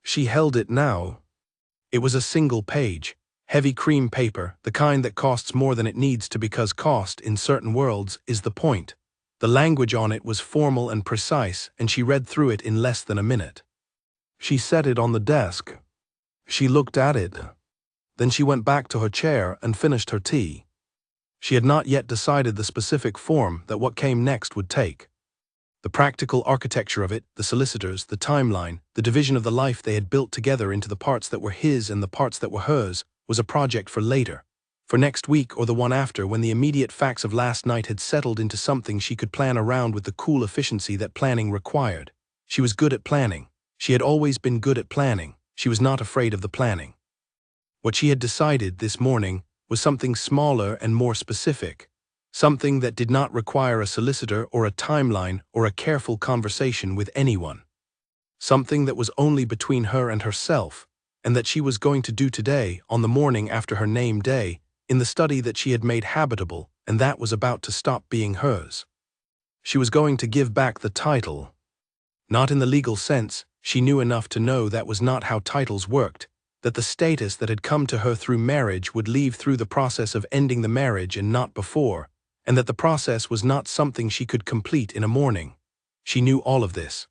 She held it now. It was a single page, heavy cream paper, the kind that costs more than it needs to because cost, in certain worlds, is the point. The language on it was formal and precise, and she read through it in less than a minute. She set it on the desk. She looked at it. Then she went back to her chair and finished her tea. She had not yet decided the specific form that what came next would take. The practical architecture of it, the solicitors, the timeline, the division of the life they had built together into the parts that were his and the parts that were hers, was a project for later. For next week or the one after, when the immediate facts of last night had settled into something she could plan around with the cool efficiency that planning required. She was good at planning. She had always been good at planning. She was not afraid of the planning. What she had decided this morning was something smaller and more specific, something that did not require a solicitor or a timeline or a careful conversation with anyone. Something that was only between her and herself, and that she was going to do today, on the morning after her name day, in the study that she had made habitable, and that was about to stop being hers. She was going to give back the title. Not in the legal sense, she knew enough to know that was not how titles worked, that the status that had come to her through marriage would leave through the process of ending the marriage and not before, and that the process was not something she could complete in a morning. She knew all of this.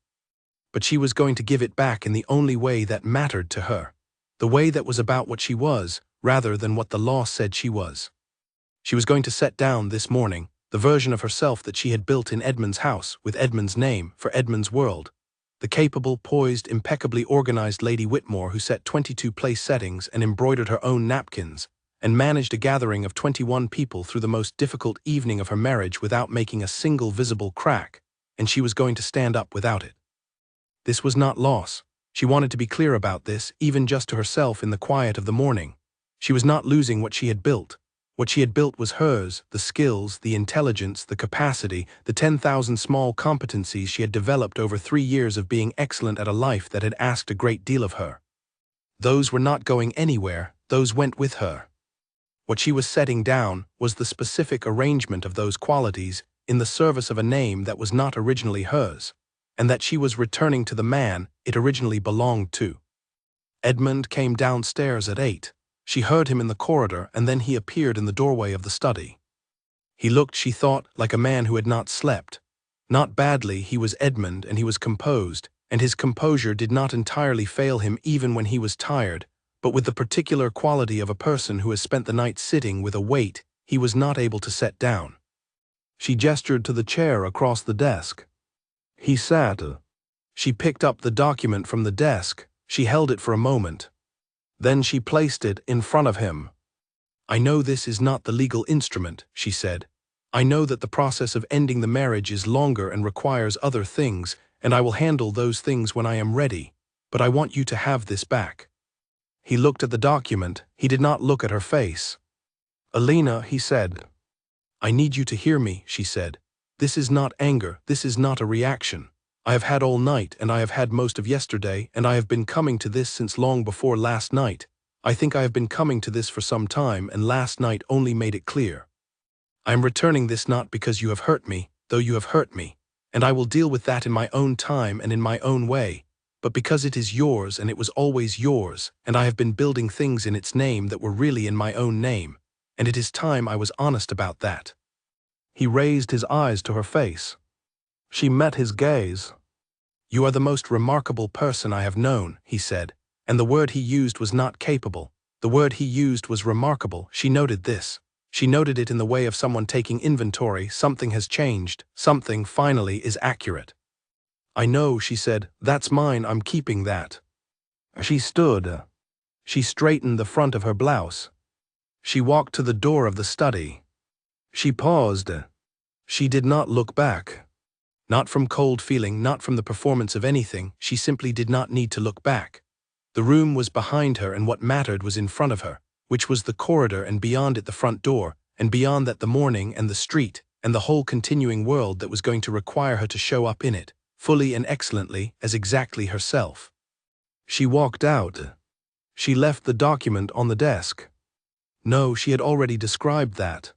But she was going to give it back in the only way that mattered to her, the way that was about what she was, rather than what the law said she was. She was going to set down this morning the version of herself that she had built in Edmund's house, with Edmund's name, for Edmund's world. The capable, poised, impeccably organized Lady Whitmore who set 22 place settings and embroidered her own napkins, and managed a gathering of 21 people through the most difficult evening of her marriage without making a single visible crack, and she was going to stand up without it. This was not loss. She wanted to be clear about this, even just to herself in the quiet of the morning. She was not losing what she had built. What she had built was hers, the skills, the intelligence, the capacity, the 10,000 small competencies she had developed over 3 years of being excellent at a life that had asked a great deal of her. Those were not going anywhere, those went with her. What she was setting down was the specific arrangement of those qualities in the service of a name that was not originally hers, and that she was returning to the man it originally belonged to. Edmund came downstairs at 8. She heard him in the corridor, and then he appeared in the doorway of the study. He looked, she thought, like a man who had not slept. Not badly, he was Edmund, and he was composed, and his composure did not entirely fail him even when he was tired, but with the particular quality of a person who has spent the night sitting with a weight he was not able to set down. She gestured to the chair across the desk. He sat. She picked up the document from the desk. She held it for a moment. Then she placed it in front of him. "I know this is not the legal instrument," she said. "I know that the process of ending the marriage is longer and requires other things, and I will handle those things when I am ready, but I want you to have this back." He looked at the document. He did not look at her face. "Alina," he said. "I need you to hear me," she said. "This is not anger, this is not a reaction. I have had all night, and I have had most of yesterday, and I have been coming to this since long before last night. I think I have been coming to this for some time, and last night only made it clear. I am returning this not because you have hurt me, though you have hurt me, and I will deal with that in my own time and in my own way, but because it is yours and it was always yours, and I have been building things in its name that were really in my own name, and it is time I was honest about that." He raised his eyes to her face. She met his gaze. "You are the most remarkable person I have known," he said, and the word he used was not capable. The word he used was remarkable. She noted this. She noted it in the way of someone taking inventory. Something has changed. Something, finally, is accurate. "I know," she said. "That's mine. I'm keeping that." She stood. She straightened the front of her blouse. She walked to the door of the study. She paused. She did not look back. Not from cold feeling, not from the performance of anything. She simply did not need to look back. The room was behind her, and what mattered was in front of her, which was the corridor, and beyond it the front door, and beyond that the morning and the street, and the whole continuing world that was going to require her to show up in it, fully and excellently, as exactly herself. She walked out. She left the document on the desk. No, she had already described that.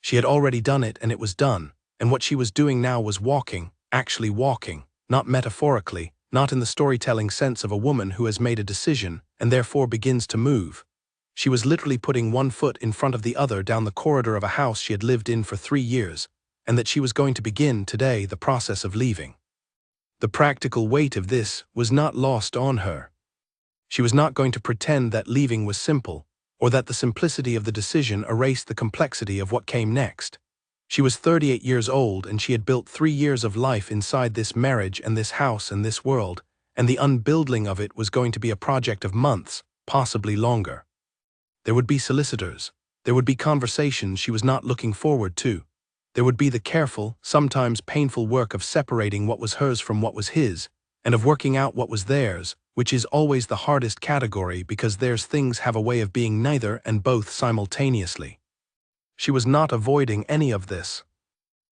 She had already done it, and it was done, and what she was doing now was walking, actually walking, not metaphorically, not in the storytelling sense of a woman who has made a decision and therefore begins to move. She was literally putting one foot in front of the other down the corridor of a house she had lived in for 3 years, and that she was going to begin today the process of leaving. The practical weight of this was not lost on her. She was not going to pretend that leaving was simple, or that the simplicity of the decision erased the complexity of what came next. She was 38 years old, and she had built 3 years of life inside this marriage and this house and this world, and the unbuilding of it was going to be a project of months, possibly longer. There would be solicitors. There would be conversations she was not looking forward to. There would be the careful, sometimes painful work of separating what was hers from what was his, and of working out what was theirs, which is always the hardest category because theirs things have a way of being neither and both simultaneously. She was not avoiding any of this.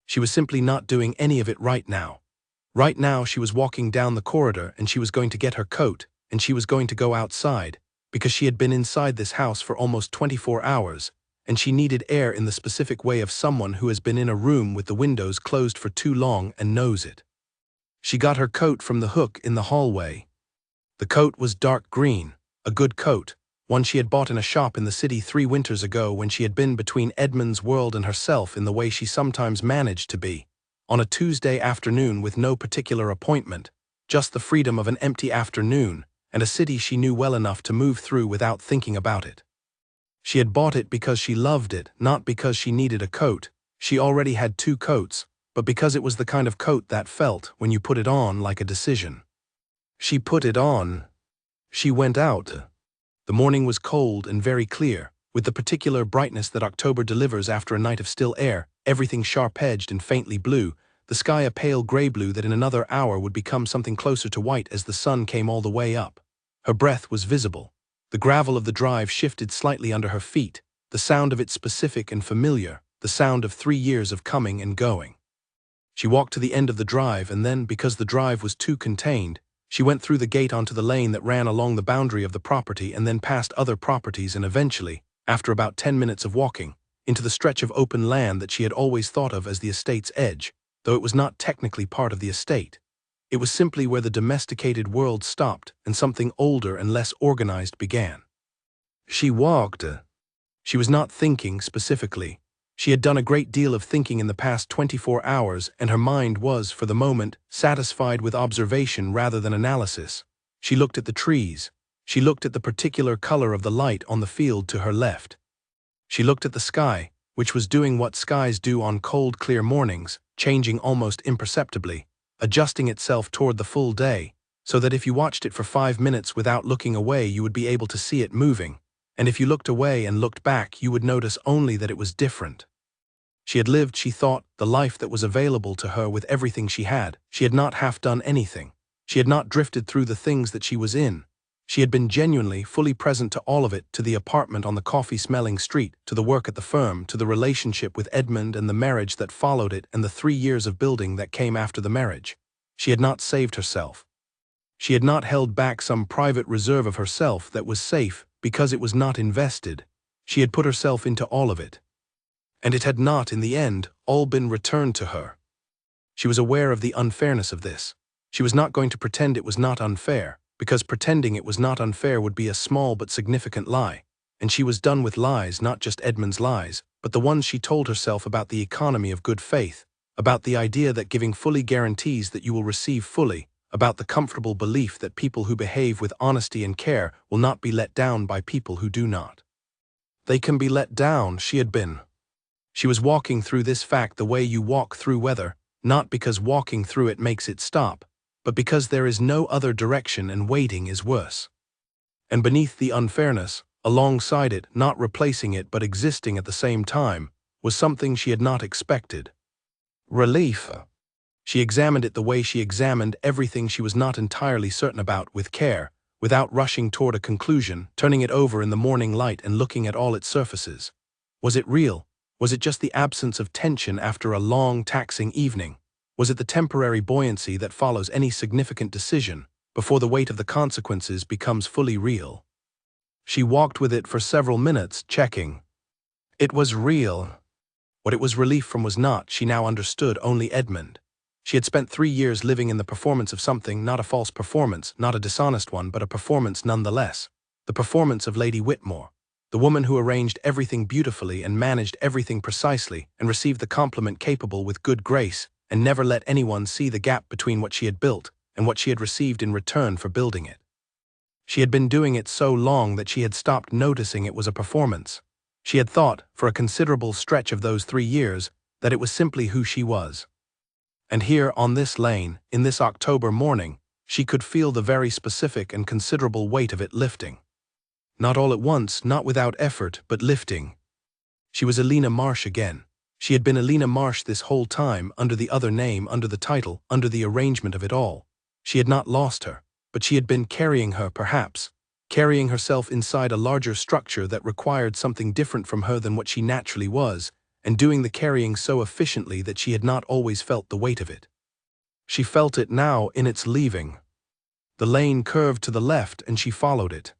She was simply not doing any of it right now. Right now she was walking down the corridor, and she was going to get her coat, and she was going to go outside, because she had been inside this house for almost 24 hours, and she needed air in the specific way of someone who has been in a room with the windows closed for too long and knows it. She got her coat from the hook in the hallway. The coat was dark green, a good coat, one she had bought in a shop in the city 3 winters ago when she had been between Edmund's world and herself in the way she sometimes managed to be, on a Tuesday afternoon with no particular appointment, just the freedom of an empty afternoon, and a city she knew well enough to move through without thinking about it. She had bought it because she loved it, not because she needed a coat. She already had 2 coats, but because it was the kind of coat that felt, when you put it on, like a decision. She put it on. She went out. The morning was cold and very clear, with the particular brightness that October delivers after a night of still air, everything sharp-edged and faintly blue, the sky a pale gray blue that in another hour would become something closer to white as the sun came all the way up. Her breath was visible. The gravel of the drive shifted slightly under her feet, the sound of it specific and familiar, the sound of 3 years of coming and going. She walked to the end of the drive and then, because the drive was too contained, she went through the gate onto the lane that ran along the boundary of the property and then past other properties and eventually, after about 10 minutes of walking, into the stretch of open land that she had always thought of as the estate's edge, though it was not technically part of the estate. It was simply where the domesticated world stopped and something older and less organized began. She walked. She was not thinking specifically. She had done a great deal of thinking in the past 24 hours, and her mind was, for the moment, satisfied with observation rather than analysis. She looked at the trees. She looked at the particular color of the light on the field to her left. She looked at the sky, which was doing what skies do on cold, clear mornings, changing almost imperceptibly, adjusting itself toward the full day, so that if you watched it for 5 minutes without looking away you would be able to see it moving, and if you looked away and looked back you would notice only that it was different. She had lived, she thought, the life that was available to her with everything she had. She had not half done anything. She had not drifted through the things that she was in. She had been genuinely, fully present to all of it, to the apartment on the coffee-smelling street, to the work at the firm, to the relationship with Edmund and the marriage that followed it and the 3 years of building that came after the marriage. She had not saved herself. She had not held back some private reserve of herself that was safe because it was not invested. She had put herself into all of it. And it had not, in the end, all been returned to her. She was aware of the unfairness of this. She was not going to pretend it was not unfair, because pretending it was not unfair would be a small but significant lie, and she was done with lies, not just Edmund's lies, but the ones she told herself about the economy of good faith, about the idea that giving fully guarantees that you will receive fully, about the comfortable belief that people who behave with honesty and care will not be let down by people who do not. They can be let down, she had been. She was walking through this fact the way you walk through weather, not because walking through it makes it stop, but because there is no other direction and waiting is worse. And beneath the unfairness, alongside it, not replacing it but existing at the same time, was something she had not expected. Relief. She examined it the way she examined everything she was not entirely certain about, with care, without rushing toward a conclusion, turning it over in the morning light and looking at all its surfaces. Was it real? Was it just the absence of tension after a long, taxing evening? Was it the temporary buoyancy that follows any significant decision before the weight of the consequences becomes fully real? She walked with it for several minutes, checking. It was real. What it was relief from was not, she now understood, only Edmund. She had spent 3 years living in the performance of something, not a false performance, not a dishonest one, but a performance nonetheless. The performance of Lady Whitmore, the woman who arranged everything beautifully and managed everything precisely and received the compliment capable with good grace, and never let anyone see the gap between what she had built and what she had received in return for building it. She had been doing it so long that she had stopped noticing it was a performance. She had thought, for a considerable stretch of those 3 years, that it was simply who she was. And here, on this lane, in this October morning, she could feel the very specific and considerable weight of it lifting. Not all at once, not without effort, but lifting. She was Elena Marsh again. She had been Elena Marsh this whole time, under the other name, under the title, under the arrangement of it all. She had not lost her, but she had been carrying her, perhaps, carrying herself inside a larger structure that required something different from her than what she naturally was, and doing the carrying so efficiently that she had not always felt the weight of it. She felt it now in its leaving. The lane curved to the left and she followed it.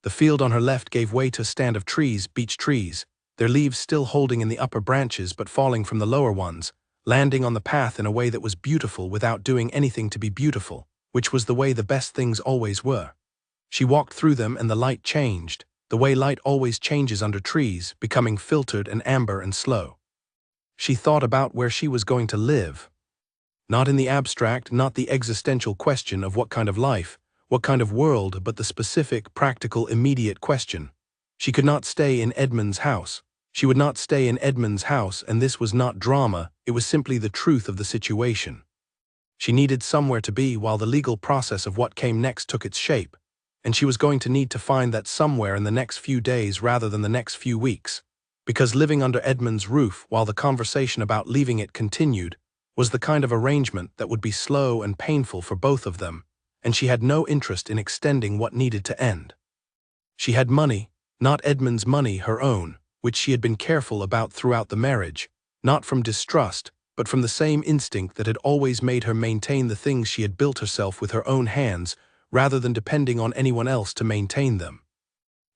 The field on her left gave way to a stand of trees, beech trees, their leaves still holding in the upper branches but falling from the lower ones, landing on the path in a way that was beautiful without doing anything to be beautiful, which was the way the best things always were. She walked through them and the light changed, the way light always changes under trees, becoming filtered and amber and slow. She thought about where she was going to live. Not in the abstract, not the existential question of what kind of life, what kind of world, but the specific, practical, immediate question. She could not stay in Edmund's house. She would not stay in Edmund's house, and this was not drama, it was simply the truth of the situation. She needed somewhere to be while the legal process of what came next took its shape. and she was going to need to find that somewhere in the next few days rather than the next few weeks, because living under Edmund's roof while the conversation about leaving it continued was the kind of arrangement that would be slow and painful for both of them, and she had no interest in extending what needed to end. She had money, not Edmund's money, her own, which she had been careful about throughout the marriage, not from distrust, but from the same instinct that had always made her maintain the things she had built herself with her own hands, rather than depending on anyone else to maintain them.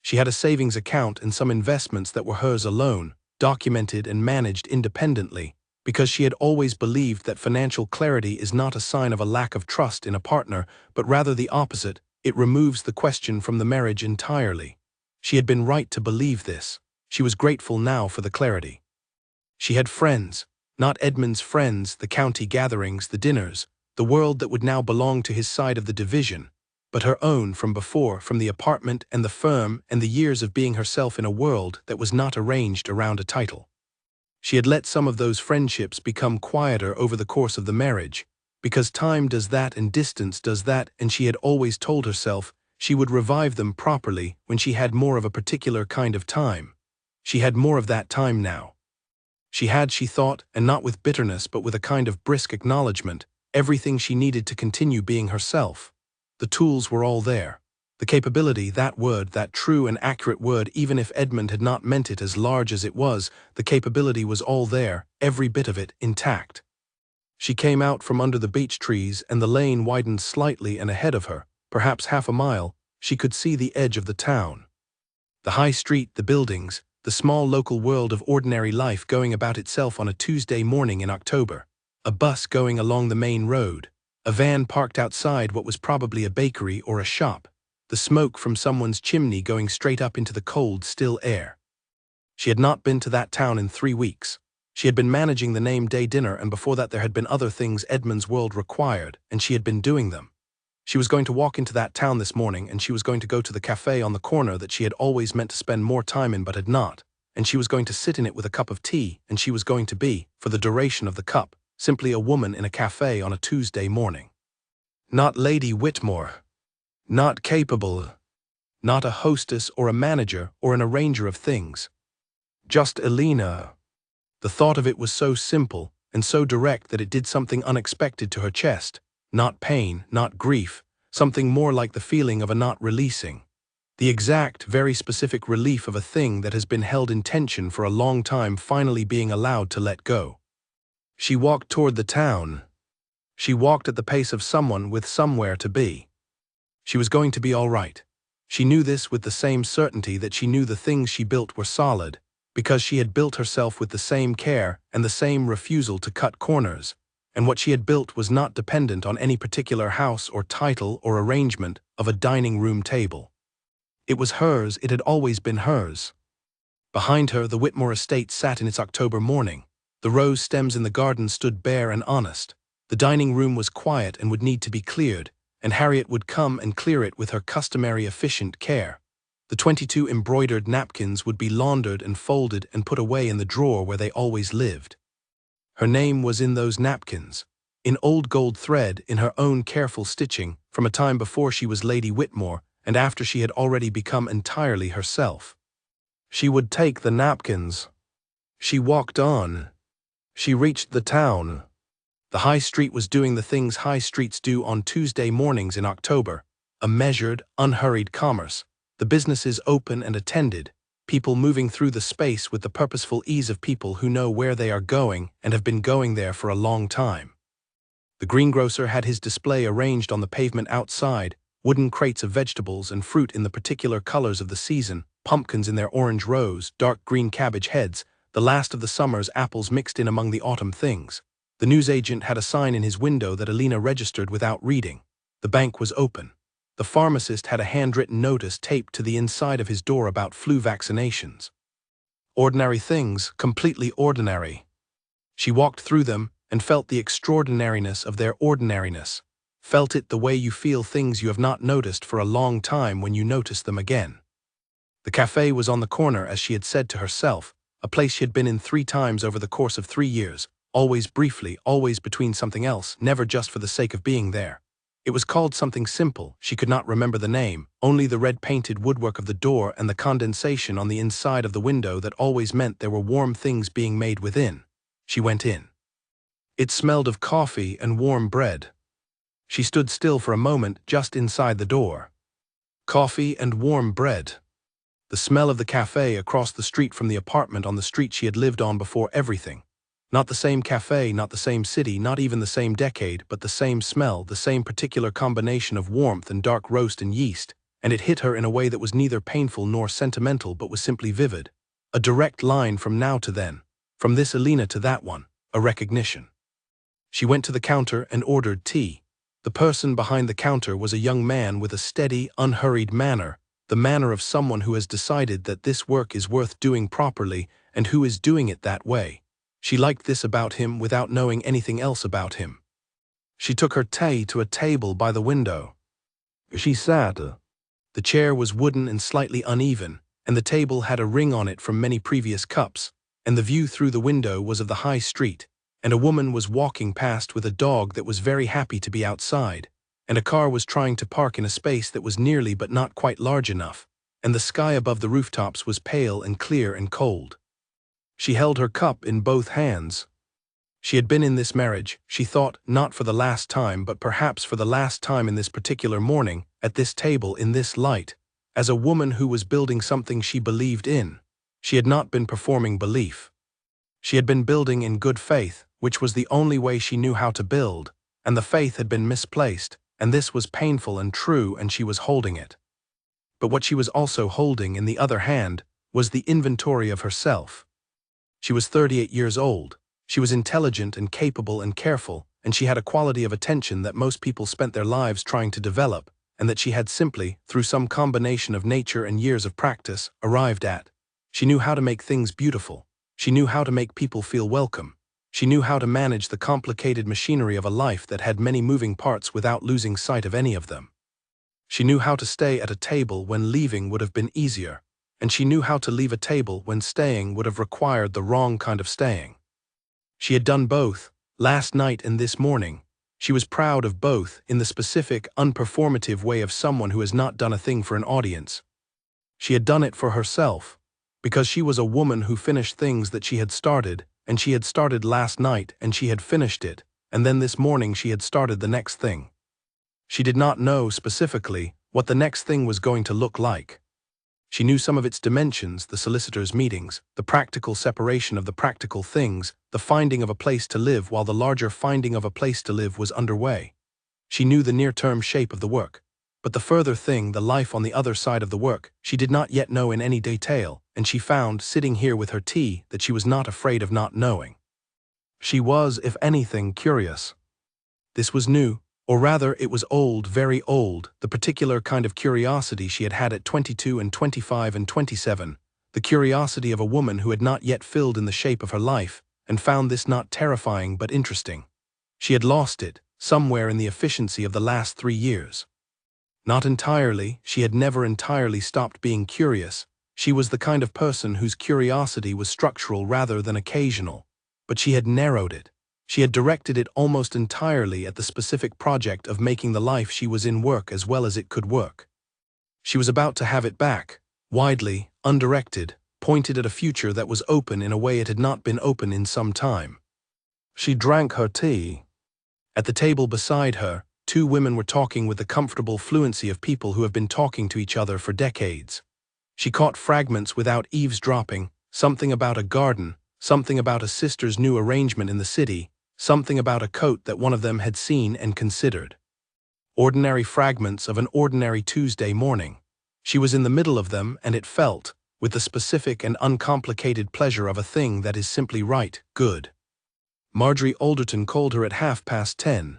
She had a savings account and some investments that were hers alone, documented and managed independently, because she had always believed that financial clarity is not a sign of a lack of trust in a partner, but rather the opposite. It removes the question from the marriage entirely. She had been right to believe this. She was grateful now for the clarity. She had friends, not Edmund's friends, the county gatherings, the dinners, the world that would now belong to his side of the division, but her own from before, from the apartment and the firm and the years of being herself in a world that was not arranged around a title. She had let some of those friendships become quieter over the course of the marriage, because time does that and distance does that, and she had always told herself she would revive them properly when she had more of a particular kind of time. She had more of that time now. She had, she thought, and not with bitterness but with a kind of brisk acknowledgement, everything she needed to continue being herself. The tools were all there. The capability, that word, that true and accurate word, even if Edmund had not meant it as large as it was, the capability was all there, every bit of it, intact. She came out from under the beech trees and the lane widened slightly, and ahead of her, perhaps half a mile, she could see the edge of the town. The high street, the buildings, the small local world of ordinary life going about itself on a Tuesday morning in October. A bus going along the main road. A van parked outside what was probably a bakery or a shop. The smoke from someone's chimney going straight up into the cold, still air. She had not been to that town in 3 weeks. She had been managing the name-day dinner, and before that there had been other things Edmund's world required, and she had been doing them. She was going to walk into that town this morning, and she was going to go to the cafe on the corner that she had always meant to spend more time in but had not, and she was going to sit in it with a cup of tea, and she was going to be, for the duration of the cup, simply a woman in a cafe on a Tuesday morning. Not Lady Whitmore. Not capable. Not a hostess or a manager or an arranger of things. Just Elena. The thought of it was so simple and so direct that it did something unexpected to her chest. Not pain, not grief, something more like the feeling of a not releasing. The exact, very specific relief of a thing that has been held in tension for a long time finally being allowed to let go. She walked toward the town. She walked at the pace of someone with somewhere to be. She was going to be all right. She knew this with the same certainty that she knew the things she built were solid, because she had built herself with the same care and the same refusal to cut corners, and what she had built was not dependent on any particular house or title or arrangement of a dining room table. It was hers, it had always been hers. Behind her, the Whitmore estate sat in its October morning. The rose stems in the garden stood bare and honest. The dining room was quiet and would need to be cleared, and Harriet would come and clear it with her customary efficient care. The 22 embroidered napkins would be laundered and folded and put away in the drawer where they always lived. Her name was in those napkins, in old gold thread, in her own careful stitching, from a time before she was Lady Whitmore and after she had already become entirely herself. She would take the napkins. She walked on. She reached the town. The high street was doing the things high streets do on Tuesday mornings in October, a measured, unhurried commerce, the businesses open and attended, people moving through the space with the purposeful ease of people who know where they are going and have been going there for a long time. The greengrocer had his display arranged on the pavement outside, wooden crates of vegetables and fruit in the particular colors of the season, pumpkins in their orange rows, dark green cabbage heads, the last of the summer's apples mixed in among the autumn things. The newsagent had a sign in his window that Elena registered without reading. The bank was open. The pharmacist had a handwritten notice taped to the inside of his door about flu vaccinations. Ordinary things, completely ordinary. She walked through them and felt the extraordinariness of their ordinariness, felt it the way you feel things you have not noticed for a long time when you notice them again. The cafe was on the corner, as she had said to herself, a place she had been in 3 times over the course of 3 years, always briefly, always between something else, never just for the sake of being there. It was called something simple, she could not remember the name, only the red-painted woodwork of the door and the condensation on the inside of the window that always meant there were warm things being made within. She went in. It smelled of coffee and warm bread. She stood still for a moment just inside the door. Coffee and warm bread. The smell of the cafe across the street from the apartment on the street she had lived on before everything. Not the same cafe, not the same city, not even the same decade, but the same smell, the same particular combination of warmth and dark roast and yeast, and it hit her in a way that was neither painful nor sentimental but was simply vivid. A direct line from now to then, from this Elena to that one, a recognition. She went to the counter and ordered tea. The person behind the counter was a young man with a steady, unhurried manner, the manner of someone who has decided that this work is worth doing properly and who is doing it that way. She liked this about him without knowing anything else about him. She took her tea to a table by the window. She sat. The chair was wooden and slightly uneven, and the table had a ring on it from many previous cups, and the view through the window was of the high street, and a woman was walking past with a dog that was very happy to be outside, and a car was trying to park in a space that was nearly but not quite large enough, and the sky above the rooftops was pale and clear and cold. She held her cup in both hands. She had been in this marriage, she thought, not for the last time but perhaps for the last time in this particular morning, at this table in this light, as a woman who was building something she believed in. She had not been performing belief. She had been building in good faith, which was the only way she knew how to build, and the faith had been misplaced, and this was painful and true, and she was holding it. But what she was also holding in the other hand was the inventory of herself. She was 38 years old. She was intelligent and capable and careful, and she had a quality of attention that most people spent their lives trying to develop, and that she had simply, through some combination of nature and years of practice, arrived at. She knew how to make things beautiful. She knew how to make people feel welcome. She knew how to manage the complicated machinery of a life that had many moving parts without losing sight of any of them. She knew how to stay at a table when leaving would have been easier, and she knew how to leave a table when staying would have required the wrong kind of staying. She had done both, last night and this morning. She was proud of both in the specific, unperformative way of someone who has not done a thing for an audience. She had done it for herself, because she was a woman who finished things that she had started, and she had started last night and she had finished it, and then this morning she had started the next thing. She did not know specifically what the next thing was going to look like. She knew some of its dimensions, the solicitors' meetings, the practical separation of the practical things, the finding of a place to live while the larger finding of a place to live was underway. She knew the near-term shape of the work, but the further thing, the life on the other side of the work, she did not yet know in any detail, and she found, sitting here with her tea, that she was not afraid of not knowing. She was, if anything, curious. This was new. Or rather, it was old, very old, the particular kind of curiosity she had had at 22 and 25 and 27, the curiosity of a woman who had not yet filled in the shape of her life, and found this not terrifying but interesting. She had lost it, somewhere in the efficiency of the last 3 years. Not entirely, she had never entirely stopped being curious. She was the kind of person whose curiosity was structural rather than occasional, but she had narrowed it. She had directed it almost entirely at the specific project of making the life she was in work as well as it could work. She was about to have it back, widely, undirected, pointed at a future that was open in a way it had not been open in some time. She drank her tea. At the table beside her, 2 women were talking with the comfortable fluency of people who have been talking to each other for decades. She caught fragments without eavesdropping, something about a garden, something about a sister's new arrangement in the city, something about a coat that one of them had seen and considered. Ordinary fragments of an ordinary Tuesday morning. She was in the middle of them, and it felt, with the specific and uncomplicated pleasure of a thing that is simply right, good. Marjorie Alderton called her at 10:30.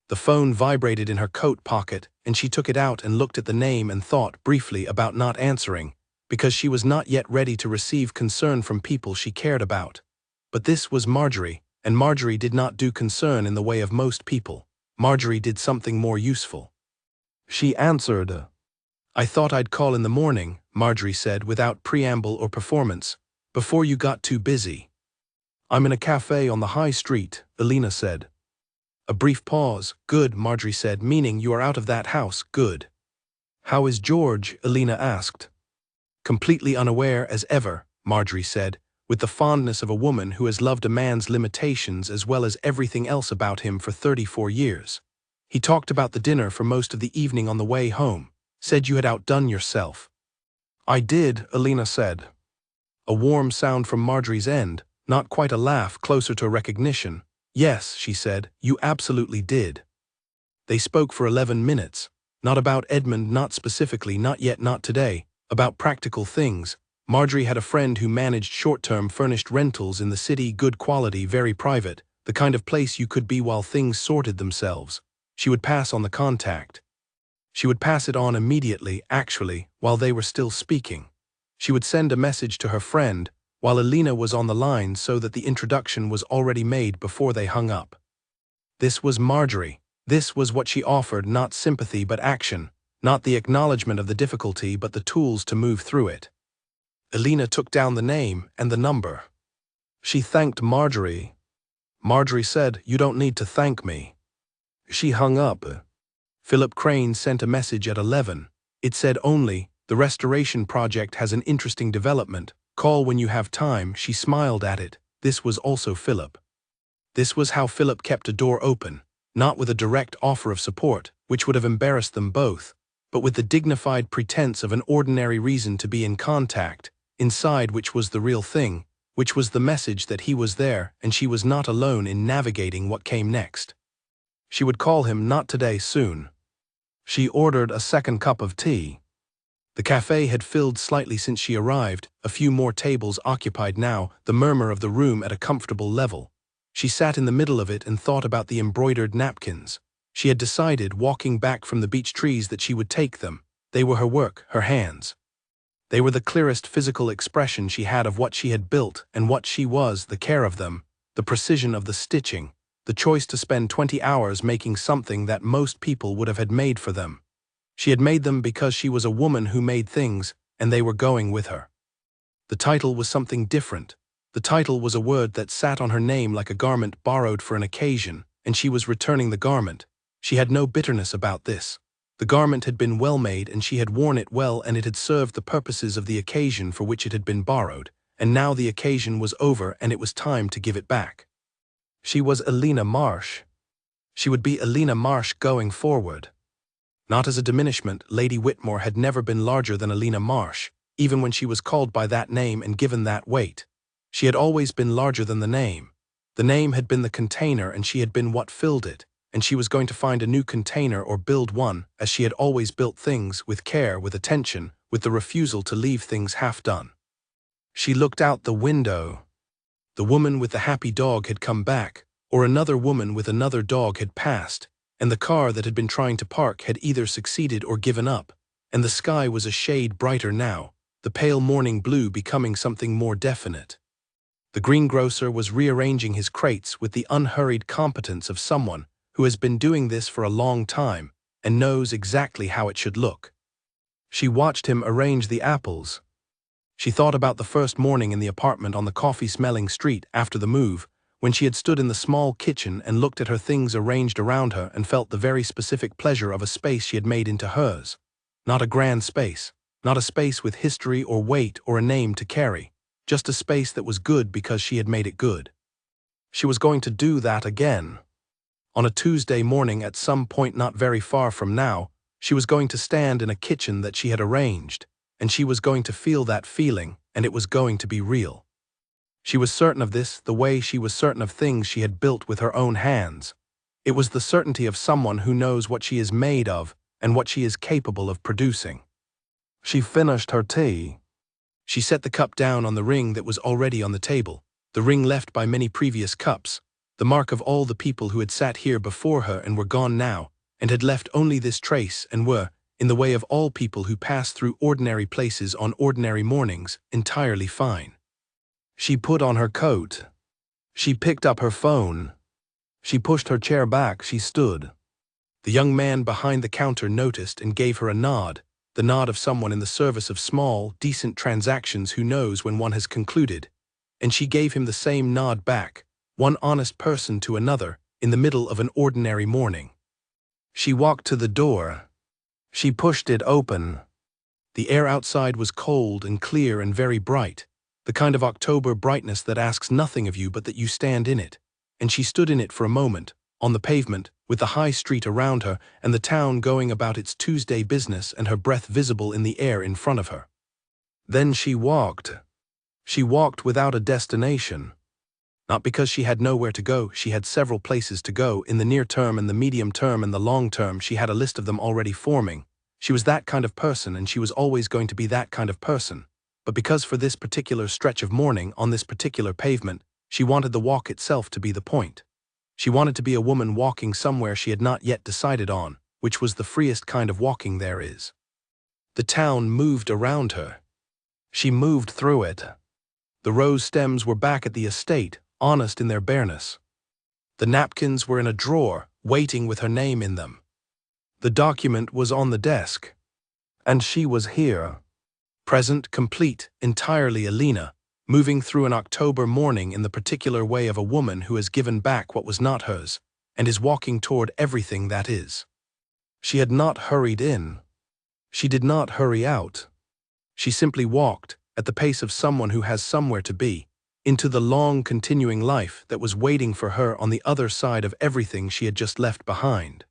The phone vibrated in her coat pocket, and she took it out and looked at the name and thought briefly about not answering, because she was not yet ready to receive concern from people she cared about. But this was Marjorie, and Marjorie did not do concern in the way of most people. Marjorie did something more useful. She answered. "I thought I'd call in the morning," Marjorie said without preamble or performance, "before you got too busy." "I'm in a cafe on the high street," Elena said. A brief pause. Good, Marjorie said, meaning you are out of that house, good. How is George? Alina asked. Completely unaware as ever, Marjorie said, with the fondness of a woman who has loved a man's limitations as well as everything else about him for 34 years. He talked about the dinner for most of the evening on the way home, said you had outdone yourself. I did, Alina said. A warm sound from Marjorie's end, not quite a laugh, closer to recognition. Yes, she said, you absolutely did. They spoke for 11 minutes. Not about Edmund, not specifically, not yet, not today. About practical things. Marjorie had a friend who managed short-term furnished rentals in the city, good quality, very private, the kind of place you could be while things sorted themselves. She would pass on the contact. She would pass it on immediately, actually, while they were still speaking. She would send a message to her friend, while Alina was on the line so that the introduction was already made before they hung up. This was Marjorie. This was what she offered, not sympathy but action, not the acknowledgement of the difficulty but the tools to move through it. Alina took down the name and the number. She thanked Marjorie. Marjorie said, you don't need to thank me. She hung up. Philip Crane sent a message at 11. It said only, the restoration project has an interesting development. Call when you have time. She smiled at it. This was also Philip. This was how Philip kept a door open, not with a direct offer of support, which would have embarrassed them both, but with the dignified pretense of an ordinary reason to be in contact, inside which was the real thing, which was the message that he was there and she was not alone in navigating what came next. She would call him, not today, soon. She ordered a second cup of tea. The cafe had filled slightly since she arrived, a few more tables occupied now, the murmur of the room at a comfortable level. She sat in the middle of it and thought about the embroidered napkins. She had decided, walking back from the beech trees, that she would take them. They were her work, her hands. They were the clearest physical expression she had of what she had built and what she was, the care of them, the precision of the stitching, the choice to spend 20 hours making something that most people would have had made for them. She had made them because she was a woman who made things, and they were going with her. The title was something different. The title was a word that sat on her name like a garment borrowed for an occasion, and she was returning the garment. She had no bitterness about this. The garment had been well made and she had worn it well, and it had served the purposes of the occasion for which it had been borrowed, and now the occasion was over and it was time to give it back. She was Alina Marsh. She would be Alina Marsh going forward. Not as a diminishment, Lady Whitmore had never been larger than Alina Marsh, even when she was called by that name and given that weight. She had always been larger than the name. The name had been the container and she had been what filled it, and she was going to find a new container or build one, as she had always built things, with care, with attention, with the refusal to leave things half done. She looked out the window. The woman with the happy dog had come back, or another woman with another dog had passed, and the car that had been trying to park had either succeeded or given up, and the sky was a shade brighter now, the pale morning blue becoming something more definite. The greengrocer was rearranging his crates with the unhurried competence of someone who has been doing this for a long time and knows exactly how it should look. She watched him arrange the apples. She thought about the first morning in the apartment on the coffee-smelling street after the move, when she had stood in the small kitchen and looked at her things arranged around her and felt the very specific pleasure of a space she had made into hers. Not a grand space, not a space with history or weight or a name to carry, just a space that was good because she had made it good. She was going to do that again. On a Tuesday morning at some point not very far from now, she was going to stand in a kitchen that she had arranged, and she was going to feel that feeling, and it was going to be real. She was certain of this the way she was certain of things she had built with her own hands. It was the certainty of someone who knows what she is made of and what she is capable of producing. She finished her tea. She set the cup down on the ring that was already on the table, the ring left by many previous cups, the mark of all the people who had sat here before her and were gone now, and had left only this trace and were, in the way of all people who pass through ordinary places on ordinary mornings, entirely fine. She put on her coat. She picked up her phone. She pushed her chair back. She stood. The young man behind the counter noticed and gave her a nod, the nod of someone in the service of small, decent transactions who knows when one has concluded, and she gave him the same nod back, one honest person to another, in the middle of an ordinary morning. She walked to the door. She pushed it open. The air outside was cold and clear and very bright, the kind of October brightness that asks nothing of you but that you stand in it. And she stood in it for a moment, on the pavement, with the high street around her and the town going about its Tuesday business and her breath visible in the air in front of her. Then she walked. She walked without a destination. Not because she had nowhere to go, she had several places to go. In the near term and the medium term and the long term, she had a list of them already forming. She was that kind of person, and she was always going to be that kind of person. But because for this particular stretch of morning, on this particular pavement, she wanted the walk itself to be the point. She wanted to be a woman walking somewhere she had not yet decided on, which was the freest kind of walking there is. The town moved around her. She moved through it. The rose stems were back at the estate, honest in their bareness. The napkins were in a drawer, waiting with her name in them. The document was on the desk. And she was here. Present, complete, entirely Alina, moving through an October morning in the particular way of a woman who has given back what was not hers, and is walking toward everything that is. She had not hurried in. She did not hurry out. She simply walked, at the pace of someone who has somewhere to be, into the long continuing life that was waiting for her on the other side of everything she had just left behind.